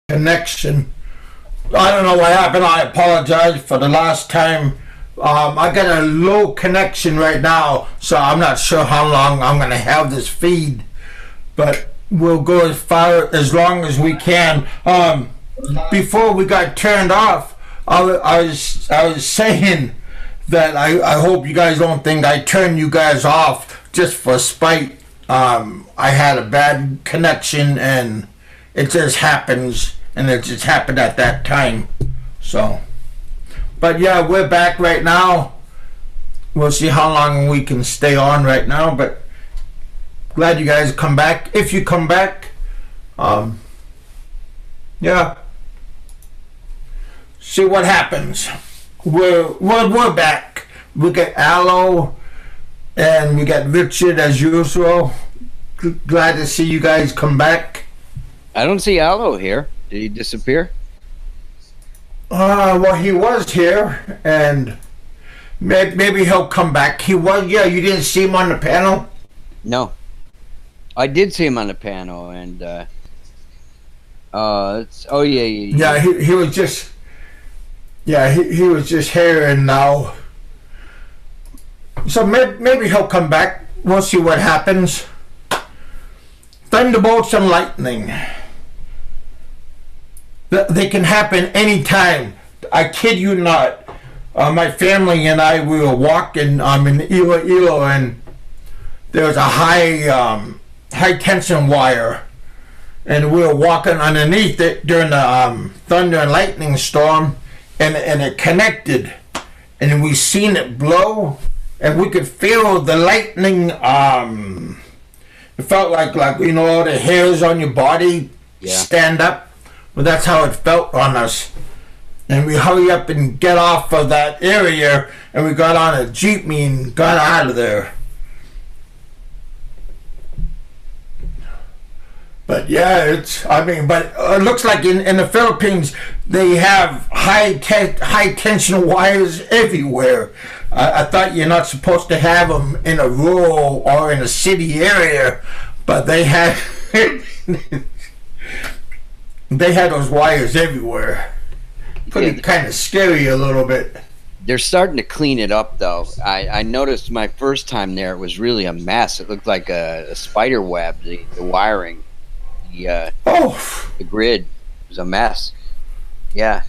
connection. I don't know what happened. I apologize for the last time. I got a low connection right now, so I'm not sure how long I'm going to have this feed, but we'll go as long as we can. Before we got turned off, I was saying that I hope you guys don't think I turned you guys off just for spite. I had a bad connection, and it just happens, and it just happened at that time. So, but yeah, we're back right now. We'll see how long we can stay on right now, but glad you guys come back. If you come back, yeah, see what happens. We're back. We got Aloe and we got Richard as usual. Glad to see you guys come back. I don't see Aloe here. Did he disappear? Well, he was here, and maybe he'll come back. He was, yeah. You didn't see him on the panel? No, I did see him on the panel, and oh yeah. He was just, yeah, he was just here and now. So maybe he'll come back. We'll see what happens. Thunderbolts and lightning. They can happen anytime. I kid you not. My family and I, we were walking in Iloilo, and there was a high tension wire, and we were walking underneath it during the thunder and lightning storm, and it connected, and we seen it blow, and we could feel the lightning. It felt like you know, all the hairs on your body stand up. Well, that's how it felt on us. And we hurry up and get off of that area, and we got on a jeepney and got out of there. But yeah, but it looks like in the Philippines they have high tension wires everywhere. I thought you're not supposed to have them in a rural or in a city area, but they have they had those wires everywhere. Pretty kind of scary a little bit. They're starting to clean it up, though. I noticed my first time there, it was really a mess. It looked like a spider web, the wiring. The grid was a mess. Yeah.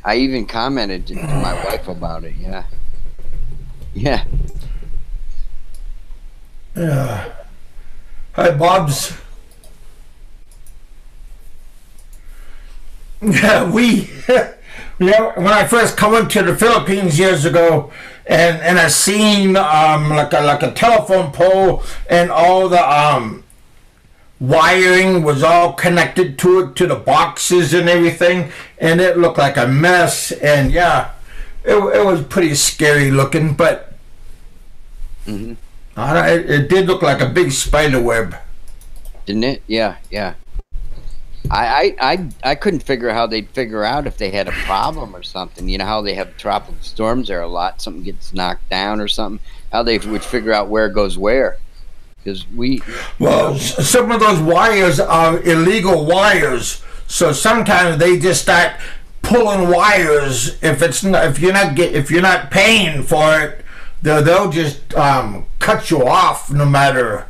I even commented to my wife about it. Yeah. Yeah. Yeah. Hi, Bob's. Yeah, when I first come into the Philippines years ago, and I seen like a telephone pole, and all the wiring was all connected to the boxes and everything, and it looked like a mess. And yeah, it was pretty scary looking, but it did look like a big spider web, didn't it? Yeah. I couldn't figure how they'd figure out if they had a problem or something. You know how they have tropical storms there a lot. Something gets knocked down or something. How they would figure out where goes where. Because some of those wires are illegal wires. So sometimes they just start pulling wires. If you're not paying for it, they'll just cut you off. No matter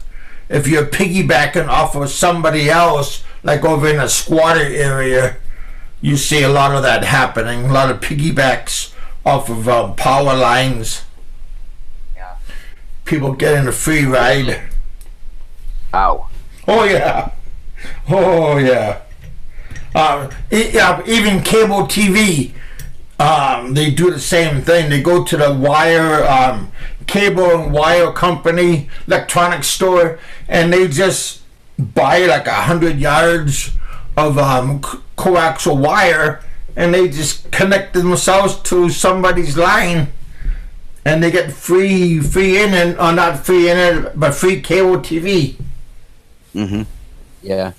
if you're piggybacking off of somebody else. Like over in a squatter area, you see a lot of that happening. A lot of piggybacks off of power lines. Yeah. People getting a free ride. Ow. Oh yeah. Oh yeah. Even cable TV, they do the same thing. They go to the wire, cable and wire company, electronic store, and they just buy like 100 yards of coaxial wire, and they just connect themselves to somebody's line, and they get free internet, or not free internet, but free cable TV. Yeah.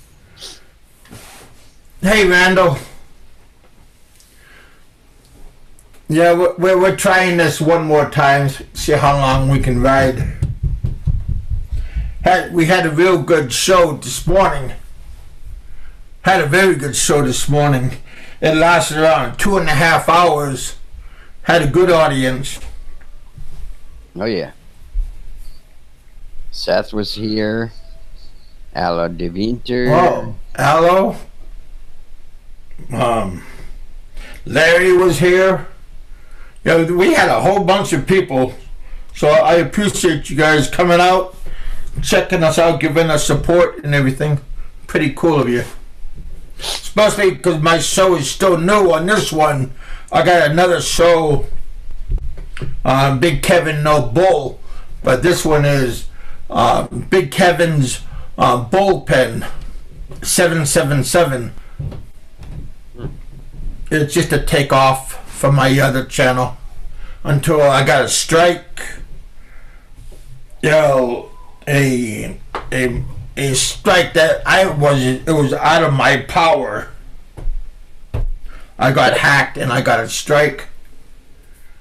Hey, Randall. Yeah, we're trying this one more time, see how long we can ride. We had a real good show this morning. Had a very good show this morning. It lasted around 2.5 hours. Had a good audience. Oh yeah. Seth was here. Allo de Winter. Oh, Allo. Larry was here. Yeah, we had a whole bunch of people. So I appreciate you guys coming out, checking us out, giving us support and everything. Pretty cool of you. Especially because my show is still new on this one. I got another show on Big Kevin No Bull, but this one is Big Kevin's Bullpen 777. It's just a takeoff from my other channel until I got a strike. You know, a strike that it was out of my power. I got hacked and I got a strike.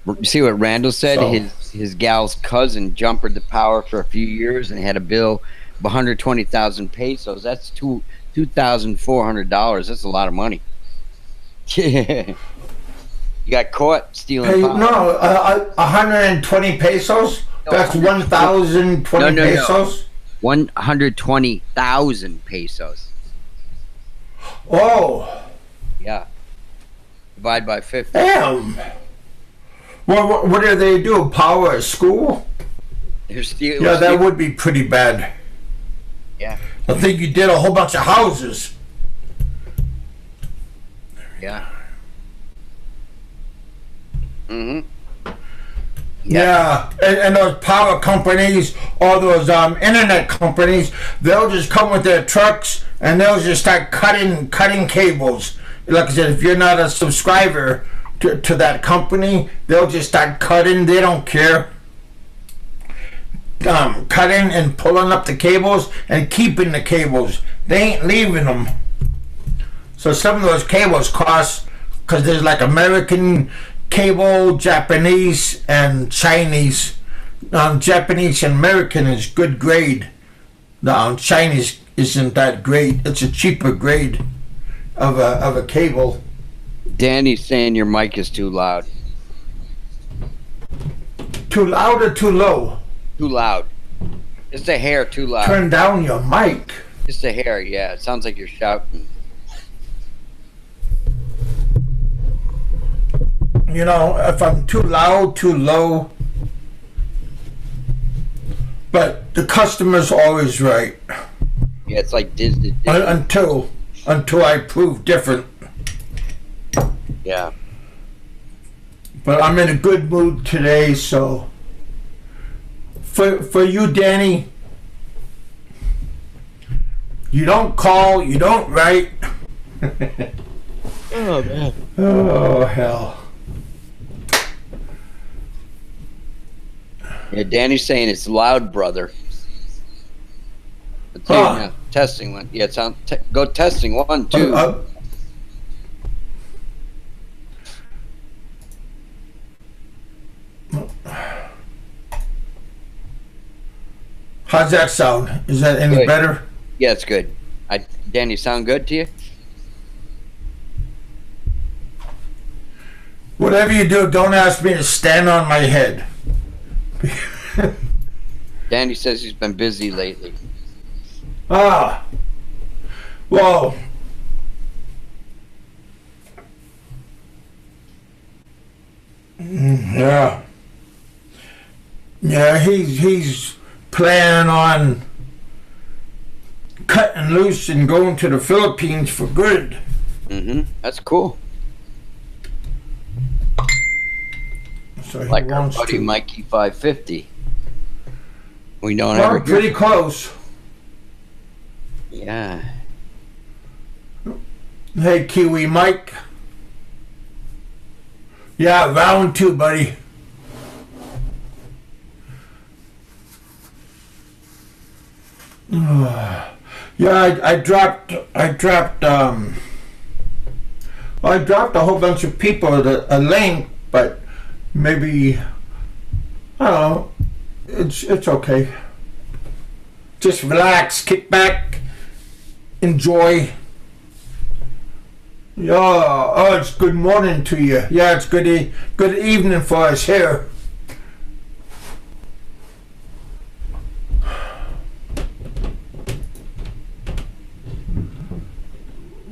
You see what Randall said? So, his gal's cousin jumpered the power for a few years and had a bill of 120,000 pesos. That's $2,400. That's a lot of money. You got caught stealing power. No, 120 pesos? That's 1,020 pesos? 120,000 pesos. Oh. Yeah. Divide by 50. Damn. What do they do? Power at school? They're stealing. Yeah, that would be pretty bad. Yeah. I think you did a whole bunch of houses. Yeah. Mm-hmm. Yeah, and those power companies, all those internet companies, they'll just come with their trucks and they'll just start cutting cables. Like I said, if you're not a subscriber to that company, they'll just start cutting. They don't care. Cutting and pulling up the cables and keeping the cables. They ain't leaving them. So some of those cables cost, because there's like American cable, Japanese, and Chinese. Japanese and American is good grade. Chinese isn't that great. It's a cheaper grade of a cable. Danny's saying your mic is too loud. Too loud or too low? Too loud. It's the hair too loud. Turn down your mic. It's the hair, yeah. It sounds like you're shouting. You know, if I'm too loud, too low. But the customer's always right. Yeah, it's like Disney. Until I prove different. Yeah. But I'm in a good mood today, so for you, Danny, you don't call, you don't write. Oh man. Oh hell. Yeah, Danny's saying it's loud, brother. Huh. Testing one. Yeah, it's on. Go testing 1, 2. How's that sound? Is that any better? Yeah, it's good. Danny, sound good to you? Whatever you do, don't ask me to stand on my head. Danny says he's been busy lately. Well, yeah, he's planning on cutting loose and going to the Philippines for good. That's cool. So he like our wants buddy to. Mikey 550. We don't Well, ever pretty close. Yeah. Hey, Kiwi Mike. Yeah, round 2, buddy. Yeah, I dropped a whole bunch of people a link, but maybe I don't know. It's okay. Just relax, kick back, enjoy. Yeah, oh, it's good morning to you. Yeah, it's good evening for us here.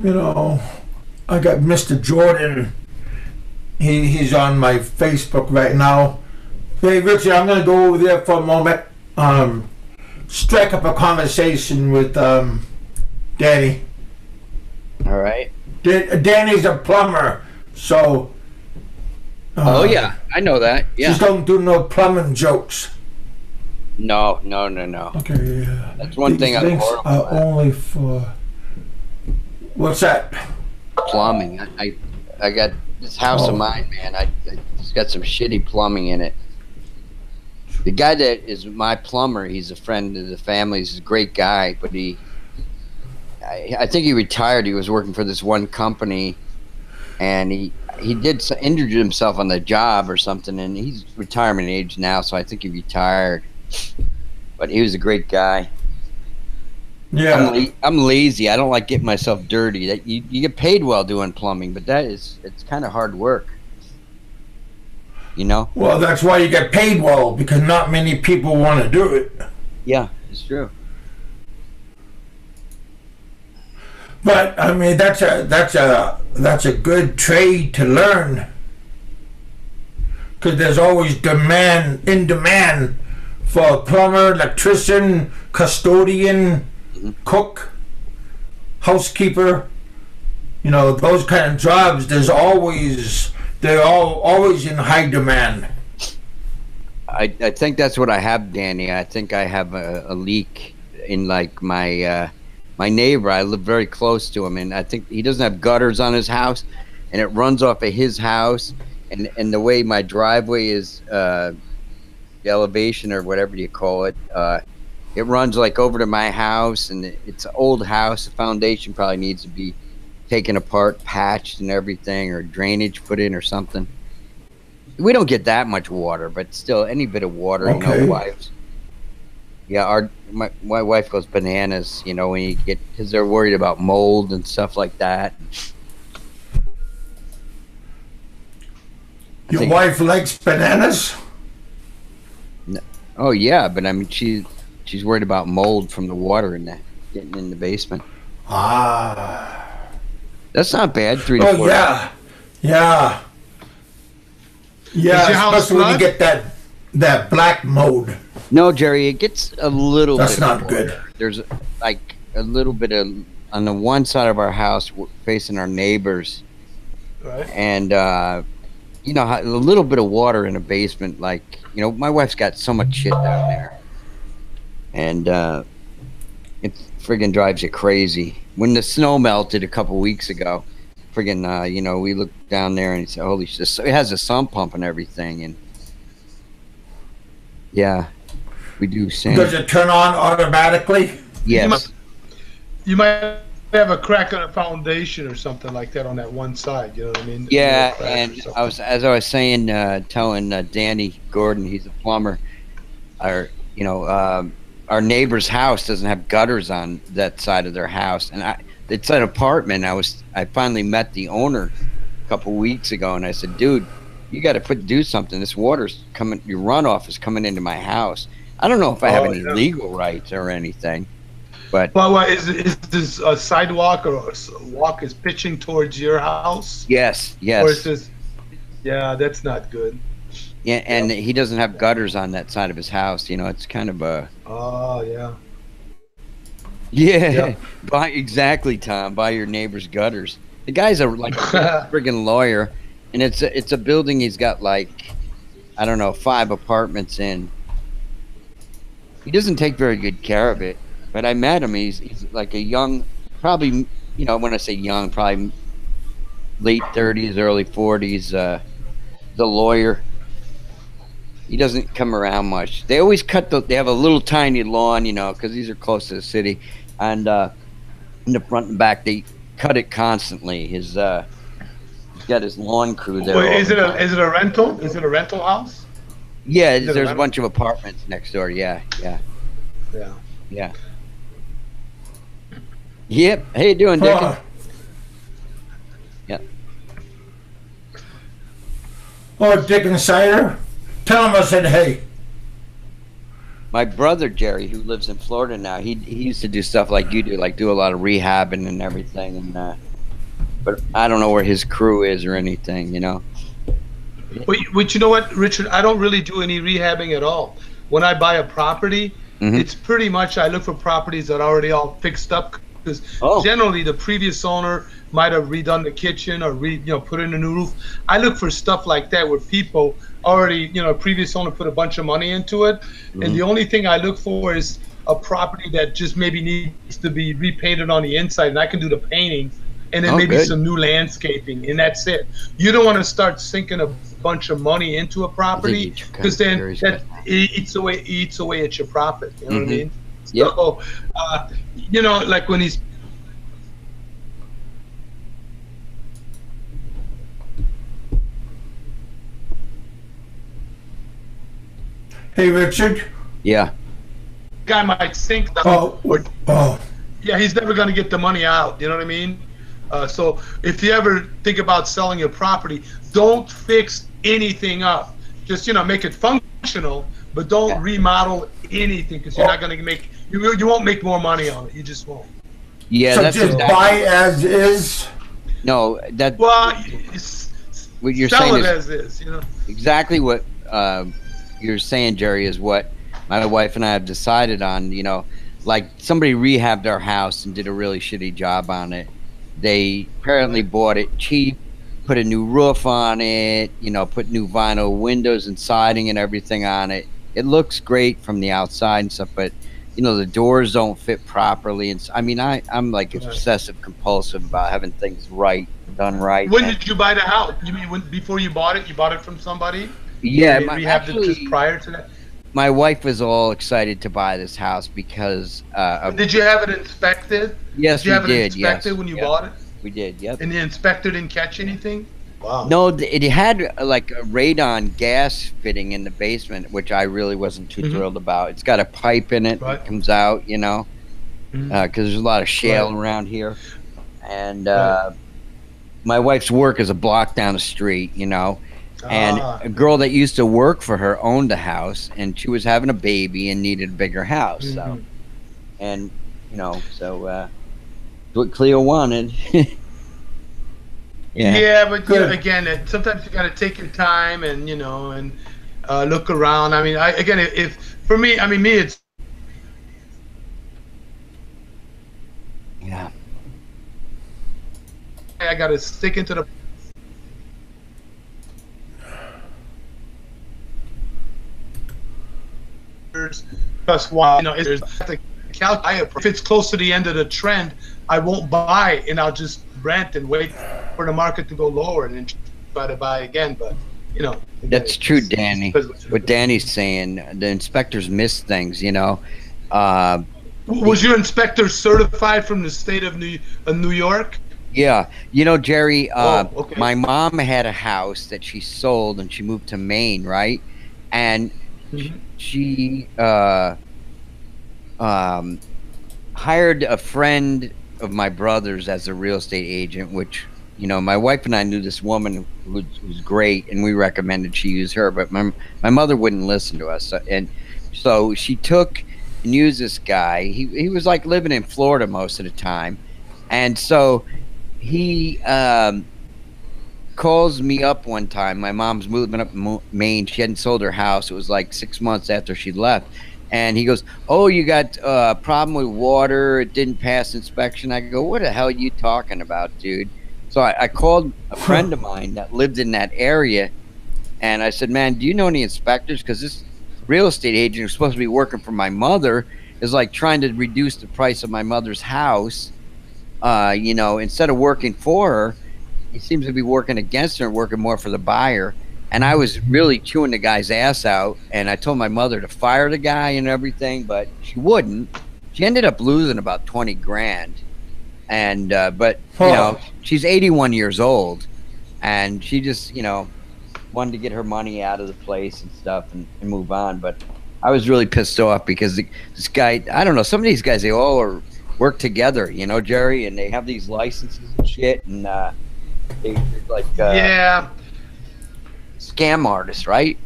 You know, I got Mr. Jordan. He's on my Facebook right now. Hey, Richard, I'm going to go over there for a moment. Strike up a conversation with Danny. All right. Danny's a plumber, so. Oh yeah, I know that. Yeah. Just don't do no plumbing jokes. No. Okay. That's one thing I'm These horrible are at. only for. What's that? Plumbing. I got this house of mine, man. It's got some shitty plumbing in it. The guy that is my plumber, he's a friend of the family. He's a great guy, but I think he retired. He was working for this one company, and he injured himself on the job or something, and he's retirement age now, so I think he retired. But he was a great guy. Yeah. I'm lazy. I don't like getting myself dirty. That you get paid well doing plumbing, but it's kind of hard work. You know? Well, that's why you get paid well, because not many people want to do it. Yeah, it's true. But I mean, that's a good trade to learn, because there's always demand for a plumber, electrician, custodian, cook, housekeeper. You know, those kind of jobs. They're always in high demand. I think that's what I have, Danny. I think I have a leak in like my neighbor. I live very close to him, and I think he doesn't have gutters on his house, and it runs off of his house. And the way my driveway is, the elevation or whatever you call it, it runs like over to my house, and it's an old house. The foundation probably needs to be taken apart, patched, and everything, or drainage put in or something. We don't get that much water, but still, any bit of water, Okay. you know, wives. Yeah, my wife goes bananas, you know, when you get, because they're worried about mold and stuff like that. Your wife likes bananas? No, oh yeah, but I mean, she's worried about mold from the water getting in the basement. Ah. That's not bad. 3 to 4. Oh yeah, yeah, yeah. Especially when you get that black mold. No, Jerry, it gets a little. That's bit not of good. water. There's like a little bit of on the one side of our house facing our neighbors, Right. and you know, a little bit of water in a basement. Like, you know, my wife's got so much shit down there, and it friggin' drives you crazy. When the snow melted a couple weeks ago, friggin', you know, we looked down there and said, "Holy shit!" It has a sump pump and everything, and yeah, we do sing. Does it turn on automatically? Yes. You might have a crack on a foundation or something like that on that one side. You know what I mean? Yeah, A crack or and something. as I was saying, telling Danny Gordon, he's a plumber. Our neighbor's house doesn't have gutters on that side of their house, and it's an apartment. I finally met the owner a couple weeks ago, and I said, "Dude, you got to do something. This water's coming. Your runoff is coming into my house. I don't know if I have any legal rights or anything, but Well, is this a sidewalk or a walk is pitching towards your house? yes, Or is this? Yeah, that's not good. yeah, and he doesn't have gutters on that side of his house. You know, it's kind of a Oh yeah. yeah. Exactly, Tom. By your neighbor's gutters. The guy's a friggin' lawyer, and it's a building. He's got like, I don't know, 5 apartments in. He doesn't take very good care of it. But I met him. He's like a young, probably, you know, when I say young, probably late 30s, early 40s. The lawyer. He doesn't come around much. They always they have a little tiny lawn, you know, because these are close to the city, and in the front and back they cut it constantly. He's got his lawn crew there. Wait, is it a rental? Is it a rental house? Yeah, there's a bunch of apartments next door. Yeah. Yep. How you doing, Dick? Yep. Oh, Dick Insider, tell him I said hey. My brother Jerry, who lives in Florida now, he used to do stuff like you do, like do a lot of rehabbing and everything. And but I don't know where his crew is or anything, you know. But you know what, Richard? I don't really do any rehabbing at all. When I buy a property, it's pretty much I look for properties that are already all fixed up, because generally the previous owner might have redone the kitchen or put in a new roof. I look for stuff like that where people already, previous owner put a bunch of money into it, and the only thing I look for is a property that just maybe needs to be repainted on the inside, and I can do the painting, and then maybe some new landscaping, and that's it. You don't want to start sinking a bunch of money into a property, because then that eats away at your profit. You know what I mean? Yep. So, like when he's Hey, Richard. Yeah. guy might sink them. Yeah, he's never going to get the money out. You know what I mean? So if you ever think about selling your property, don't fix anything up. Just make it functional, but don't remodel anything, because you're not going to make you won't make more money on it. You just won't. Yeah, so that's just exactly, buy as is. No, that. Well, what you're sell saying it is as is. exactly what you're saying, Jerry, is what my wife and I have decided on. Like somebody rehabbed our house and did a really shitty job on it. They apparently bought it cheap, put a new roof on it, put new vinyl windows and siding and everything on it. It looks great from the outside and stuff, but the doors don't fit properly. And I'm like obsessive compulsive about having things done right. When did you buy the house? You mean before you bought it? You bought it from somebody? Yeah, rehabbed it just prior to that. My wife was all excited to buy this house because. Did you have it inspected? Yes, did you have we it did. inspected when you bought it? We did. Yep. And the inspector didn't catch anything? Wow. No, it had like a radon gas fitting in the basement, which I really wasn't too thrilled about. It's got a pipe in it that comes out, because there's a lot of shale around here. And my wife's work is a block down the street, and a girl that used to work for her owned a house, and she was having a baby and needed a bigger house. So, and so what Cleo wanted. Yeah, but again, sometimes you got to take your time and and look around. I mean, if for me, it's I got to stick into the. Plus, why there's the calculate. If it's close to the end of the trend, I won't buy, and I'll just rent and wait for the market to go lower and then try to buy again. But that's true, Danny. What Danny's saying, the inspectors miss things. Was your inspector certified from the state of New York? Yeah, Jerry. My mom had a house that she sold, and she moved to Maine, right? And she hired a friend of my brother's as a real estate agent, which my wife and I knew this woman who was great, and we recommended she use her, but my mother wouldn't listen to us, and so she took and used this guy. He was like living in Florida most of the time, and so he calls me up one time. My mom's moving up Maine. She hadn't sold her house. It was like 6 months after she left. And he goes, "Oh, you got a problem with water. It didn't pass inspection." I go, "What the hell are you talking about, dude?" So I called a friend of mine that lived in that area. And I said, "Man, do you know any inspectors? Because this real estate agent who's supposed to be working for my mother is like trying to reduce the price of my mother's house. Instead of working for her, he seems to be working against her and working more for the buyer." And I was really chewing the guy's ass out, and I told my mother to fire the guy and everything, but she wouldn't. She ended up losing about 20 grand. And but she's 81 years old, and she just wanted to get her money out of the place and stuff and move on. But I was really pissed off because this guy, I don't know, some of these guys, they all work together, Jerry, and they have these licenses and shit, and They like yeah. scam artists, right?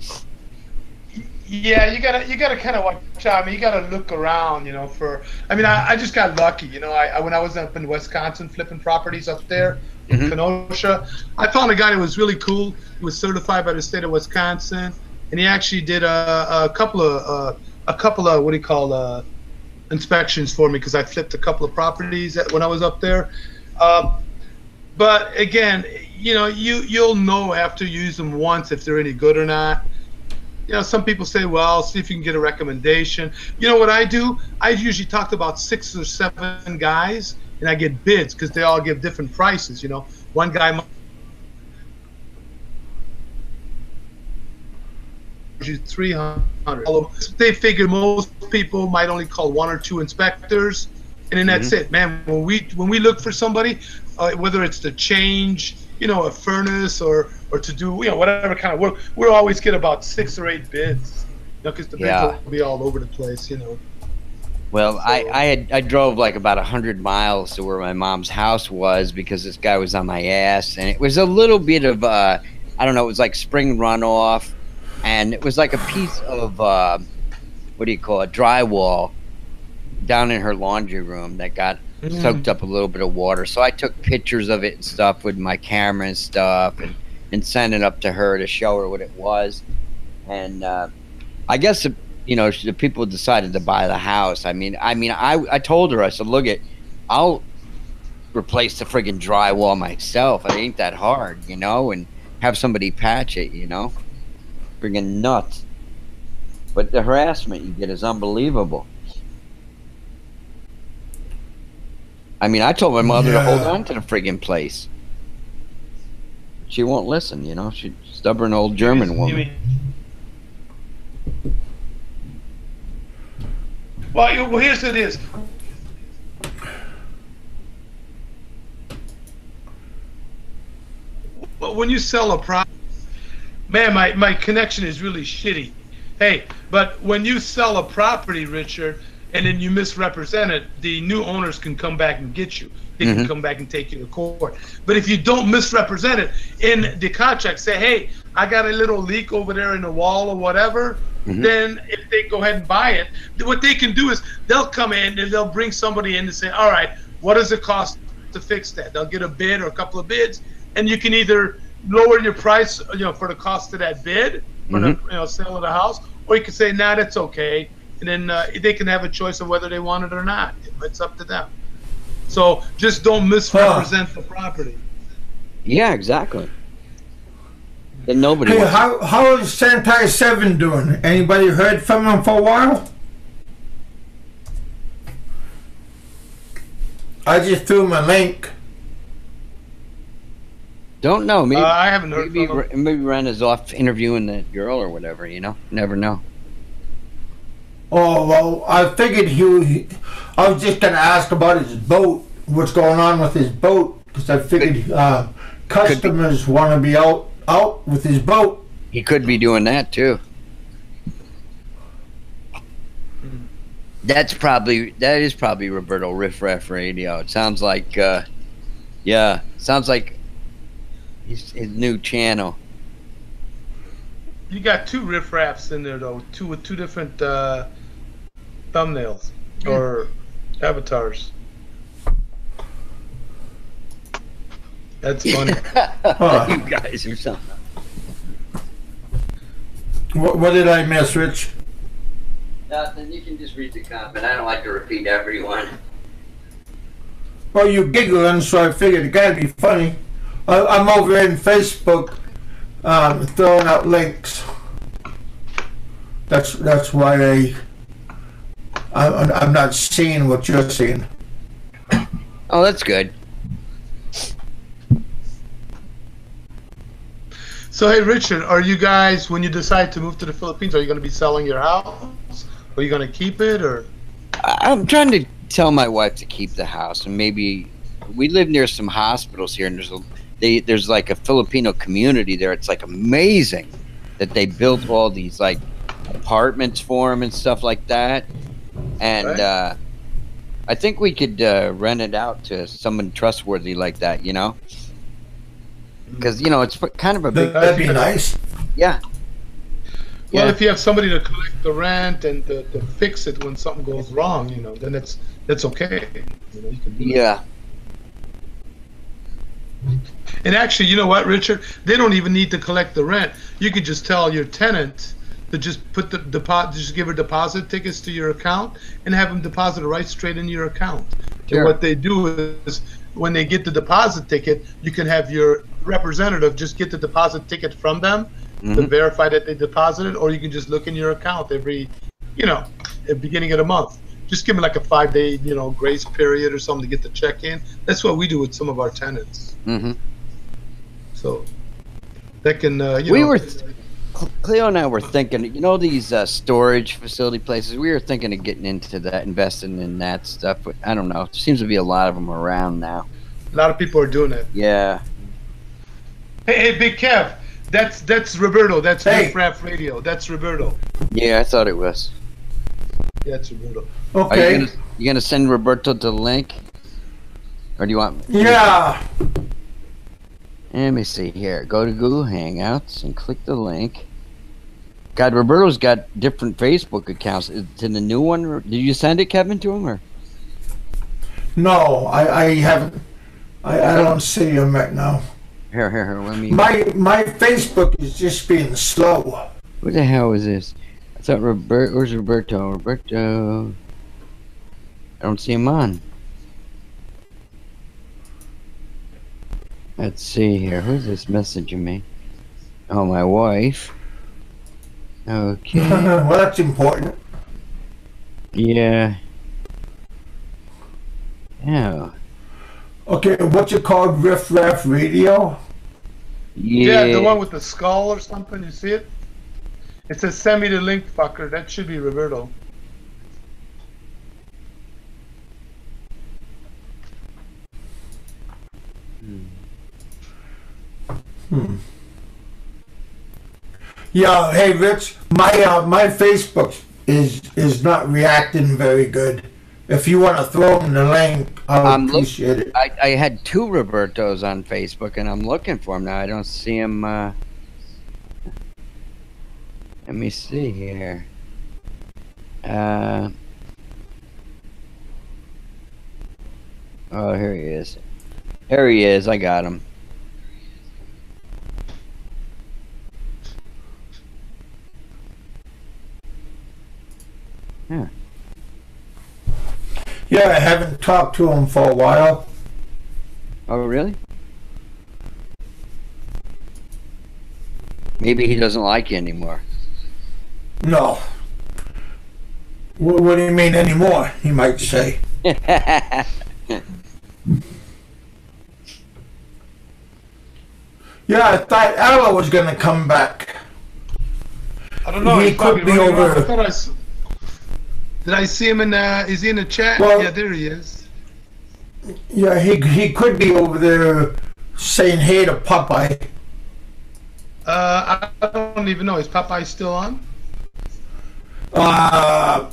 Yeah, you gotta kind of watch out. I mean, you gotta look around, you know. I mean, I just got lucky, you know. When I was up in Wisconsin flipping properties up there in Kenosha, I found a guy that was really cool. He was certified by the state of Wisconsin, and he actually did a couple of what do you call inspections for me because I flipped a couple of properties when I was up there. But again, you know, you'll know after you use them once if they're any good or not. You know, some people say, well, see if you can get a recommendation. You know what I do? I usually talk to about 6 or 7 guys, and I get bids because they all give different prices. You know, one guy might charge you $300. They figure most people might only call 1 or 2 inspectors, and then that's it, man. When we look for somebody, whether it's to change, you know, a furnace or to do, you know, whatever kind of work, we'll always get about 6 or 8 bids, you know, because the bids will be all over the place, you know. Well, so, I drove like about 100 miles to where my mom's house was because this guy was on my ass, and it was a little bit of I don't know, it was like spring runoff, and it was like a piece of what do you call it, drywall down in her laundry room that got soaked up a little bit of water. So I took pictures of it and stuff with my camera and stuff, and sent it up to her to show her what it was. And I guess you know, the people decided to buy the house. I mean, I told her, I said, look, I'll replace the friggin' drywall myself. It ain't that hard, you know, and have somebody patch it, you know. Friggin' nuts. But the harassment you get is unbelievable. I mean, I told my mother to hold on to the friggin' place. She won't listen, you know. She's a stubborn old German woman. Well, here's what it is. Well, when you sell a property, man, my connection is really shitty. Hey, but when you sell a property, Richard, and then you misrepresent it, the new owners can come back and get you. They can come back and take you to court. But if you don't misrepresent it in the contract, say, hey, I got a little leak over there in the wall or whatever, then if they go ahead and buy it, what they can do is they'll come in and they'll bring somebody in to say, all right, what does it cost to fix that? They'll get a bid or a couple of bids, and you can either lower your price, you know, for the cost of that bid for the, you know, sale of the house, or you can say, nah, that's okay. And then they can have a choice of whether they want it or not. It's up to them. So just don't misrepresent the property. Yeah, exactly. Then nobody. Hey, how is Santai 7 doing? Anybody heard from him for a while? I just threw him a link. Don't know. Maybe I haven't heard from him. Maybe Ren is off interviewing that girl or whatever. You know, never know. Oh, well, I figured I was just going to ask about his boat, what's going on with his boat, because I figured customers want to be out with his boat. He could be doing that, too. That is probably Roberto Riff Raff Radio. It sounds like, sounds like his new channel. You got 2 Riff Raffs in there, though, with 2 different thumbnails or avatars. That's funny. You guys are something. What did I miss, Rich? Nothing. You can just read the comment. I don't like to repeat everyone. Well, you giggling, so I figured it gotta be funny. I'm over in Facebook throwing out links. That's why I'm not seeing what you're seeing. Oh, that's good. So, hey, Richard, are you guys, when you decide to move to the Philippines, are you going to be selling your house? Are you going to keep it, or? I'm trying to tell my wife to keep the house, and maybe we live near some hospitals here, and there's like a Filipino community there. It's like amazing that they built all these like apartments for them and stuff like that. And right. I think we could rent it out to someone trustworthy like that, you know? because you know it's kind of a big. That'd be nice. Yeah. Well, if you have somebody to collect the rent and to fix it when something goes wrong, you know, then that's okay. You know, you can do Yeah. And actually, you know what, Richard? They don't even need to collect the rent. You could just tell your tenant to just put the deposit, just give her deposit tickets to your account, and have them deposit it right straight into your account. Sure. And what they do is, when they get the deposit ticket, you can have your representative just get the deposit ticket from them to verify that they deposited, or you can just look in your account every, you know, at the beginning of the month. Just give them like a 5-day, you know, grace period or something to get the check in. That's what we do with some of our tenants. So that can, Cleo and I were thinking, you know, these storage facility places. We were thinking of getting into that, investing in that stuff. But I don't know. There seems to be a lot of them around now. A lot of people are doing it. Yeah. Hey, Big Kev. That's Roberto. That's Riff Raff Radio. That's Roberto. Yeah, I thought it was. Yeah, it's Roberto. Okay. Are you gonna send Roberto the link, or do you want? Yeah. Let me see here. Go to Google Hangouts and click the link. God, Roberto's got different Facebook accounts. To the new one, did you send it, Kevin, to him, or? No, I haven't. I don't see him right now. Here. Let me. My Facebook is just being slow. What the hell is this? I thought where's Roberto? Roberto. I don't see him on. Let's see here. Who's this messaging me? Oh, my wife. Okay. Well, that's important. Yeah. Yeah. Okay, what's it called? Riff Raff Radio? Yeah, the one with the skull or something. You see it? It says send me the link, fucker. That should be Roberto. Yeah, hey Rich, my Facebook is not reacting very good. If you want to throw him the link, I'll appreciate it. I had 2 Robertos on Facebook, and I'm looking for him now. I don't see him. Let me see here. Oh, here he is. There he is. I got him. Yeah. Yeah, I haven't talked to him for a while. Oh, really? Maybe he doesn't like you anymore. No. What do you mean anymore, he might say. Yeah, I thought Ella was going to come back. I don't know. He could be over. Did I see him in is he in the chat? Well, yeah, there he is. Yeah, he could be over there saying hey to Popeye. I don't even know. Is Popeye still on? I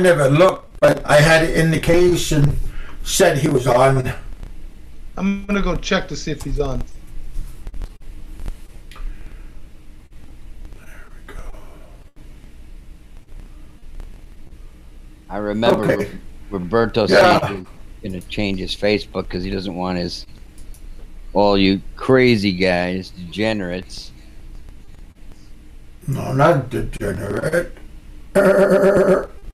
never looked, but I had an indication said he was on. I'm gonna go check to see if he's on. I remember Roberto saying he was going to change his Facebook because he doesn't want all you crazy guys, degenerates. No, not degenerate.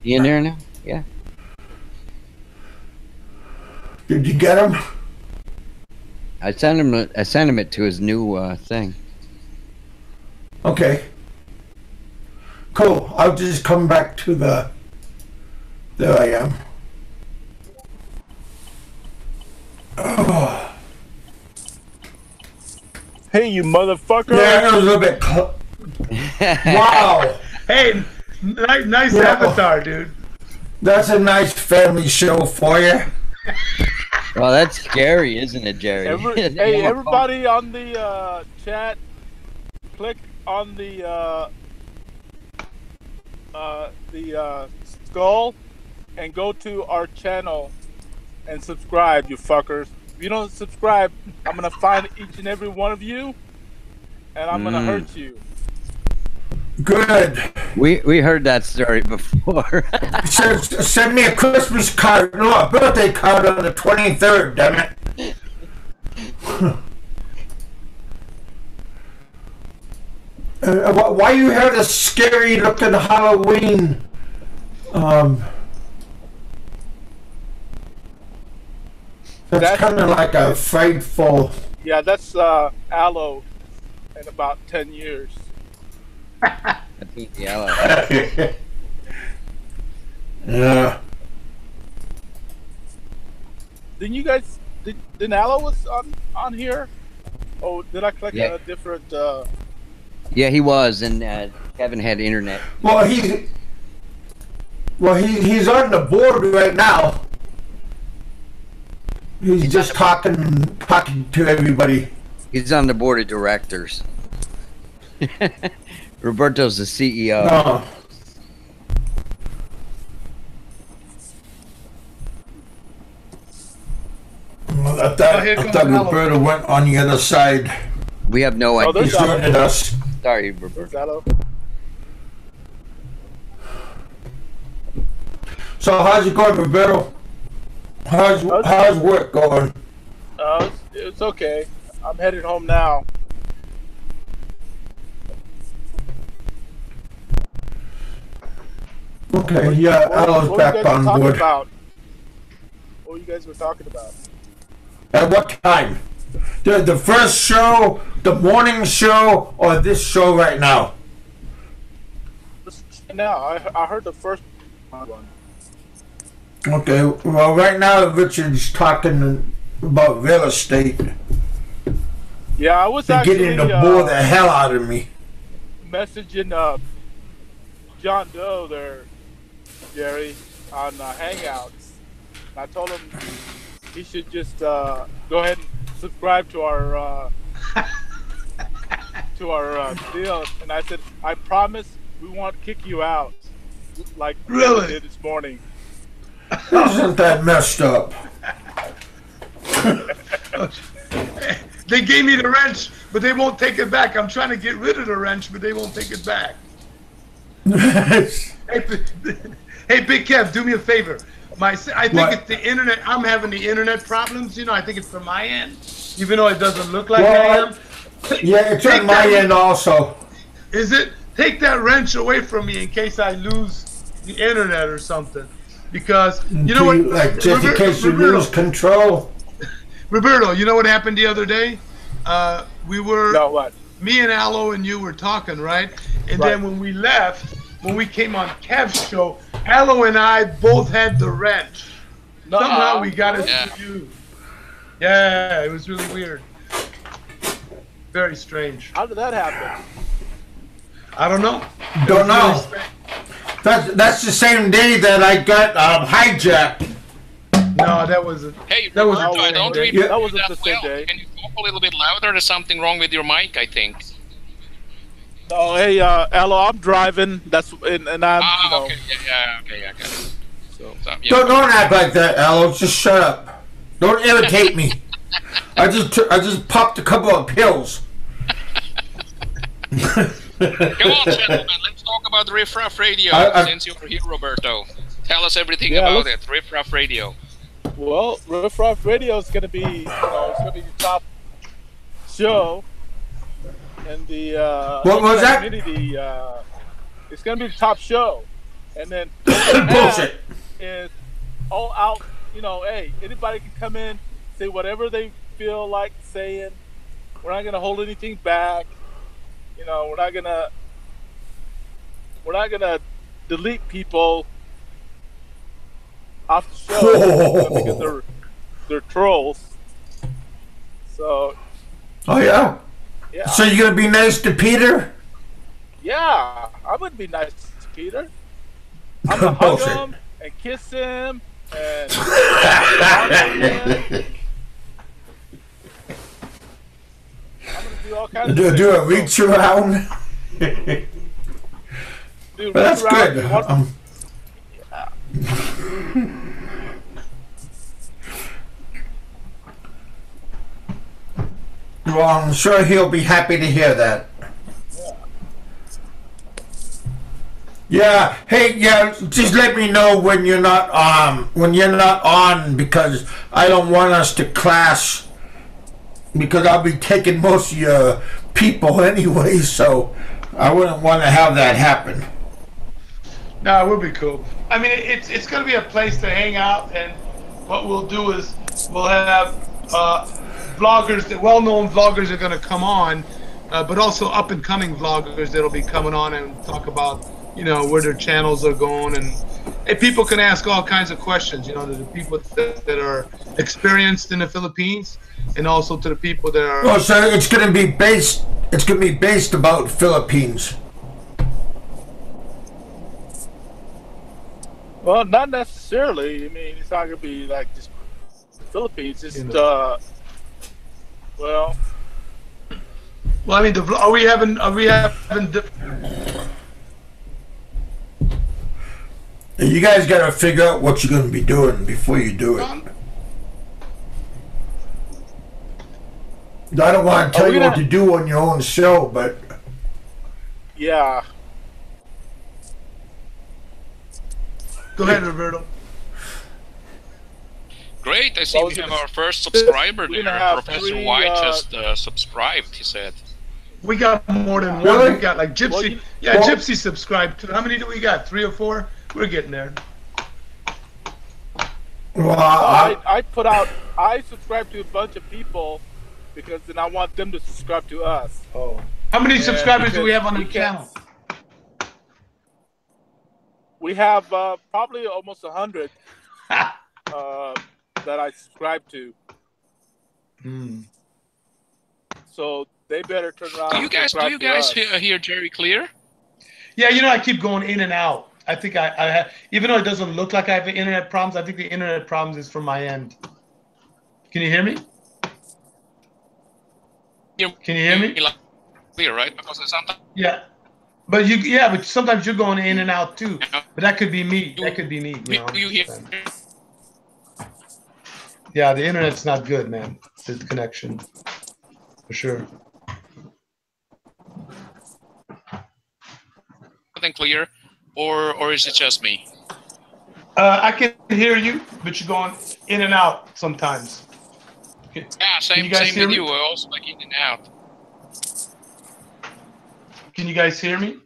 You in there now? Yeah. Did you get him? I sent him it to his new thing. Okay. Cool. I'll just come back to the... There I am. Oh. Hey, you motherfucker! Yeah, that was a little bit. Wow. Hey, nice avatar, dude. That's a nice family show for you. Well, that's scary, isn't it, Jerry? Hey, everybody on the chat, click on the skull and go to our channel and subscribe, you fuckers. If you don't subscribe, I'm gonna find each and every one of you, and I'm gonna hurt you. Good. We heard that story before. Send me a Christmas card, no, a birthday card on the 23rd, damn it. Why you have a scary looking Halloween? That's kind of like a frightful. Yeah, that's Aloe in about 10 years. I think yellow. Yeah. Didn't you guys? Did Aloe was on here? Oh, did I click on a different? Yeah, he was, and Kevin had internet. Well, he's on the board right now. He's just talking to everybody. He's on the board of directors. Roberto's the CEO. No. Well, I thought Roberto went on the other side. We have no idea. He's joining us. Sorry, Roberto. So how's it going, Roberto? How's work going? It's okay. I'm headed home now. Okay, yeah, Alan's back on board. What were you guys were talking about? At what time? The first show, the morning show, or this show right now? Now, I heard the first one. Okay, well, right now Richard's talking about real estate. Yeah, I was actually getting to bore the hell out of me. Messaging John Doe there, Jerry, on Hangouts. I told him he should just go ahead and subscribe to our deal. And I said, I promise we won't kick you out like we did this morning. Isn't that messed up? They gave me the wrench, but they won't take it back. I'm trying to get rid of the wrench, but they won't take it back. Hey, Big Kev, do me a favor. I think it's the internet. I'm having the internet problems. You know, I think it's from my end, even though it doesn't look like I am. Yeah, it's on my end also. Is it? Take that wrench away from me in case I lose the internet or something. Because you know what? Like just in case you lose control. Roberto, you know what happened the other day? We were. No, what? Me and Aloe and you were talking, right? And then when we left, when we came on Kev's show, Aloe and I both had the wrench. Somehow we got it to you. Yeah, it was really weird. Very strange. How did that happen? I don't know. Don't know. That's the same day that I got hijacked. No, that wasn't. Hey, that was I don't read that wasn't the same day. Can you talk a little bit louder? There's something wrong with your mic, I think. Oh, hey, Aloe, I'm driving. That's and I'm. You know. Okay, yeah, I got it. So, yeah. Don't act like that, Aloe. Just shut up. Don't irritate me. I just popped a couple of pills. Come on, gentlemen. Let's talk about Riff Raff Radio since you're here, Roberto. Tell us everything about it. Riff Raff Radio. Well, Riff Raff Radio is going to be, it's going to be the top show in the what was that? Community. It's going to be the top show, and then bullshit is all out. Hey, anybody can come in, say whatever they feel like saying. We're not going to hold anything back. We're not gonna delete people off the show because they're trolls. So. Oh yeah. Yeah. So you're gonna be nice to Peter? Yeah, I would be nice to Peter. I'm gonna hug him and kiss him and. Do all kinds of do a reach around. Dude, that's good. Yeah. Well, I'm sure he'll be happy to hear that. Yeah. Hey, yeah. Just let me know when you're not on, because I don't want us to clash. Because I'll be taking most of your people anyway, so I wouldn't want to have that happen. No, it would be cool. I mean, it's going to be a place to hang out, and what we'll do is we'll have vloggers, the well-known vloggers are going to come on, but also up-and-coming vloggers that'll be coming on and talk about, you know, where their channels are going, and people can ask all kinds of questions, you know, to the people that are experienced in the Philippines, and also to the people that are. Well, so it's going to be based. It's going to be based about Philippines. Well, not necessarily. I mean, it's not going to be like just the Philippines. It's well. Well, I mean, are we having You guys got to figure out what you're going to be doing before you do it. I don't want to tell you what to do on your own show, but yeah. Go ahead, Roberto. Great, I see we have our first subscriber there. Professor White just subscribed, he said. We got more than one. We got like Gypsy. Gypsy subscribed too. How many do we got? 3 or 4? We're getting there. Well, I subscribe to a bunch of people because then I want them to subscribe to us. Oh. How many subscribers do we have on the channel? We have probably almost 100 that I subscribe to. So they better turn around. Do you guys hear Jerry clear? Yeah, you know, I keep going in and out. I think I have, even though it doesn't look like I have internet problems, I think the internet problems is from my end. Can you hear me? Can you hear me? Clear, right? Because sometimes. Yeah. But but sometimes you're going in and out too. But that could be me. That could be me. You hear? Yeah, the internet's not good, man. The connection, for sure. Something clear, or is it just me? I can hear you, but you're going in and out sometimes. Yeah, same with you. We're also like in and out. Can you guys hear me?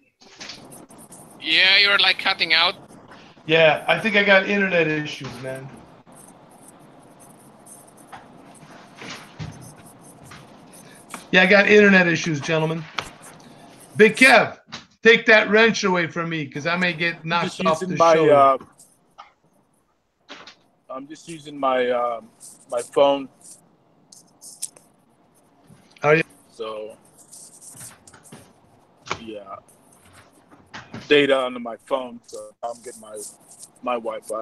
Yeah, you're like cutting out. Yeah, I think I got internet issues, man. Yeah, I got internet issues, gentlemen. Big Kev, take that wrench away from me, because I may get knocked off the show. I'm just using my my phone. Are you? So, yeah, data on my phone, so I'm getting my Wi-Fi.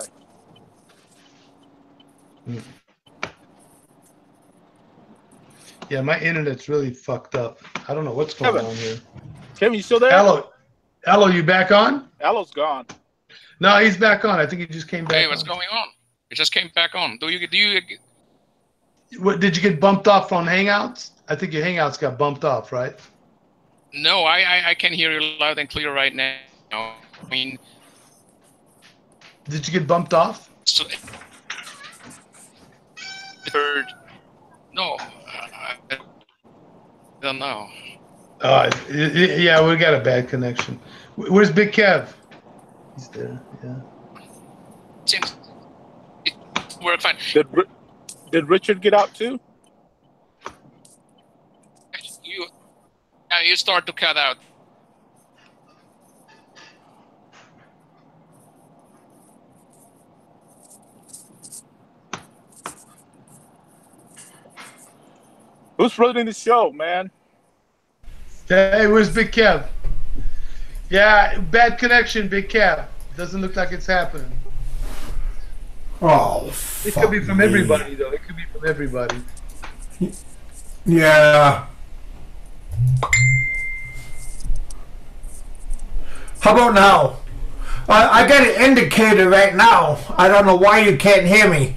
Yeah, my internet's really fucked up. I don't know what's going on here. Kevin, you still there? Hello, you back on? Allo's gone. No, he's back on. I think he just came back. Hey, what's going on? It just came back on. What, did you get bumped off on Hangouts? I think your Hangouts got bumped off, right? No, I can hear you loud and clear right now. I mean, did you get bumped off? So, heard? No, I don't know. Yeah, we got a bad connection. Where's Big Kev? He's there. Yeah. Seems it worked fine. Did Richard get out too? You start to cut out. Who's running the show, man? Hey, where's Big Kev? Yeah, bad connection, Big Kev. Doesn't look like it's happening. Oh, it could be from everybody, though. It could be from everybody. Yeah. How about now? I got an indicator right now. I don't know why you can't hear me.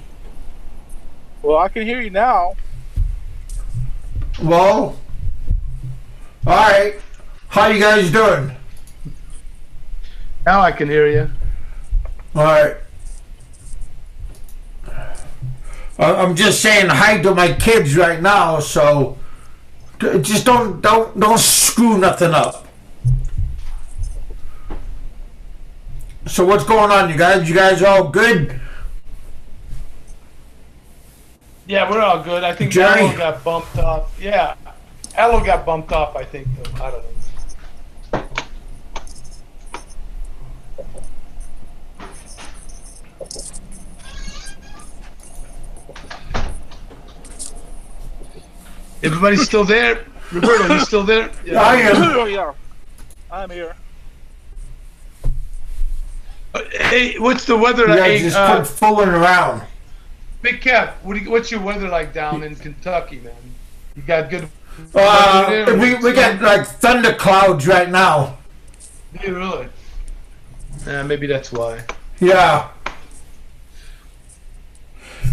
Well, I can hear you now. Well, all right. How you guys doing? Now I can hear you. All right. I'm just saying hi to my kids right now, so just don't screw nothing up. So what's going on, you guys? You guys all good? Yeah, we're all good. I think Jerry? Allo got bumped off. Yeah, Allo got bumped off, I think. Though. I don't know. Everybody's still there? Roberto, you still there? Yeah, I am. Oh, yeah. I'm here. Hey, what's the weather You like? guys just quit fooling around. Big Kev, what's your weather like down in Kentucky, man? You got good. We got like thunder clouds right now. Do you really? Yeah, maybe that's why. Yeah.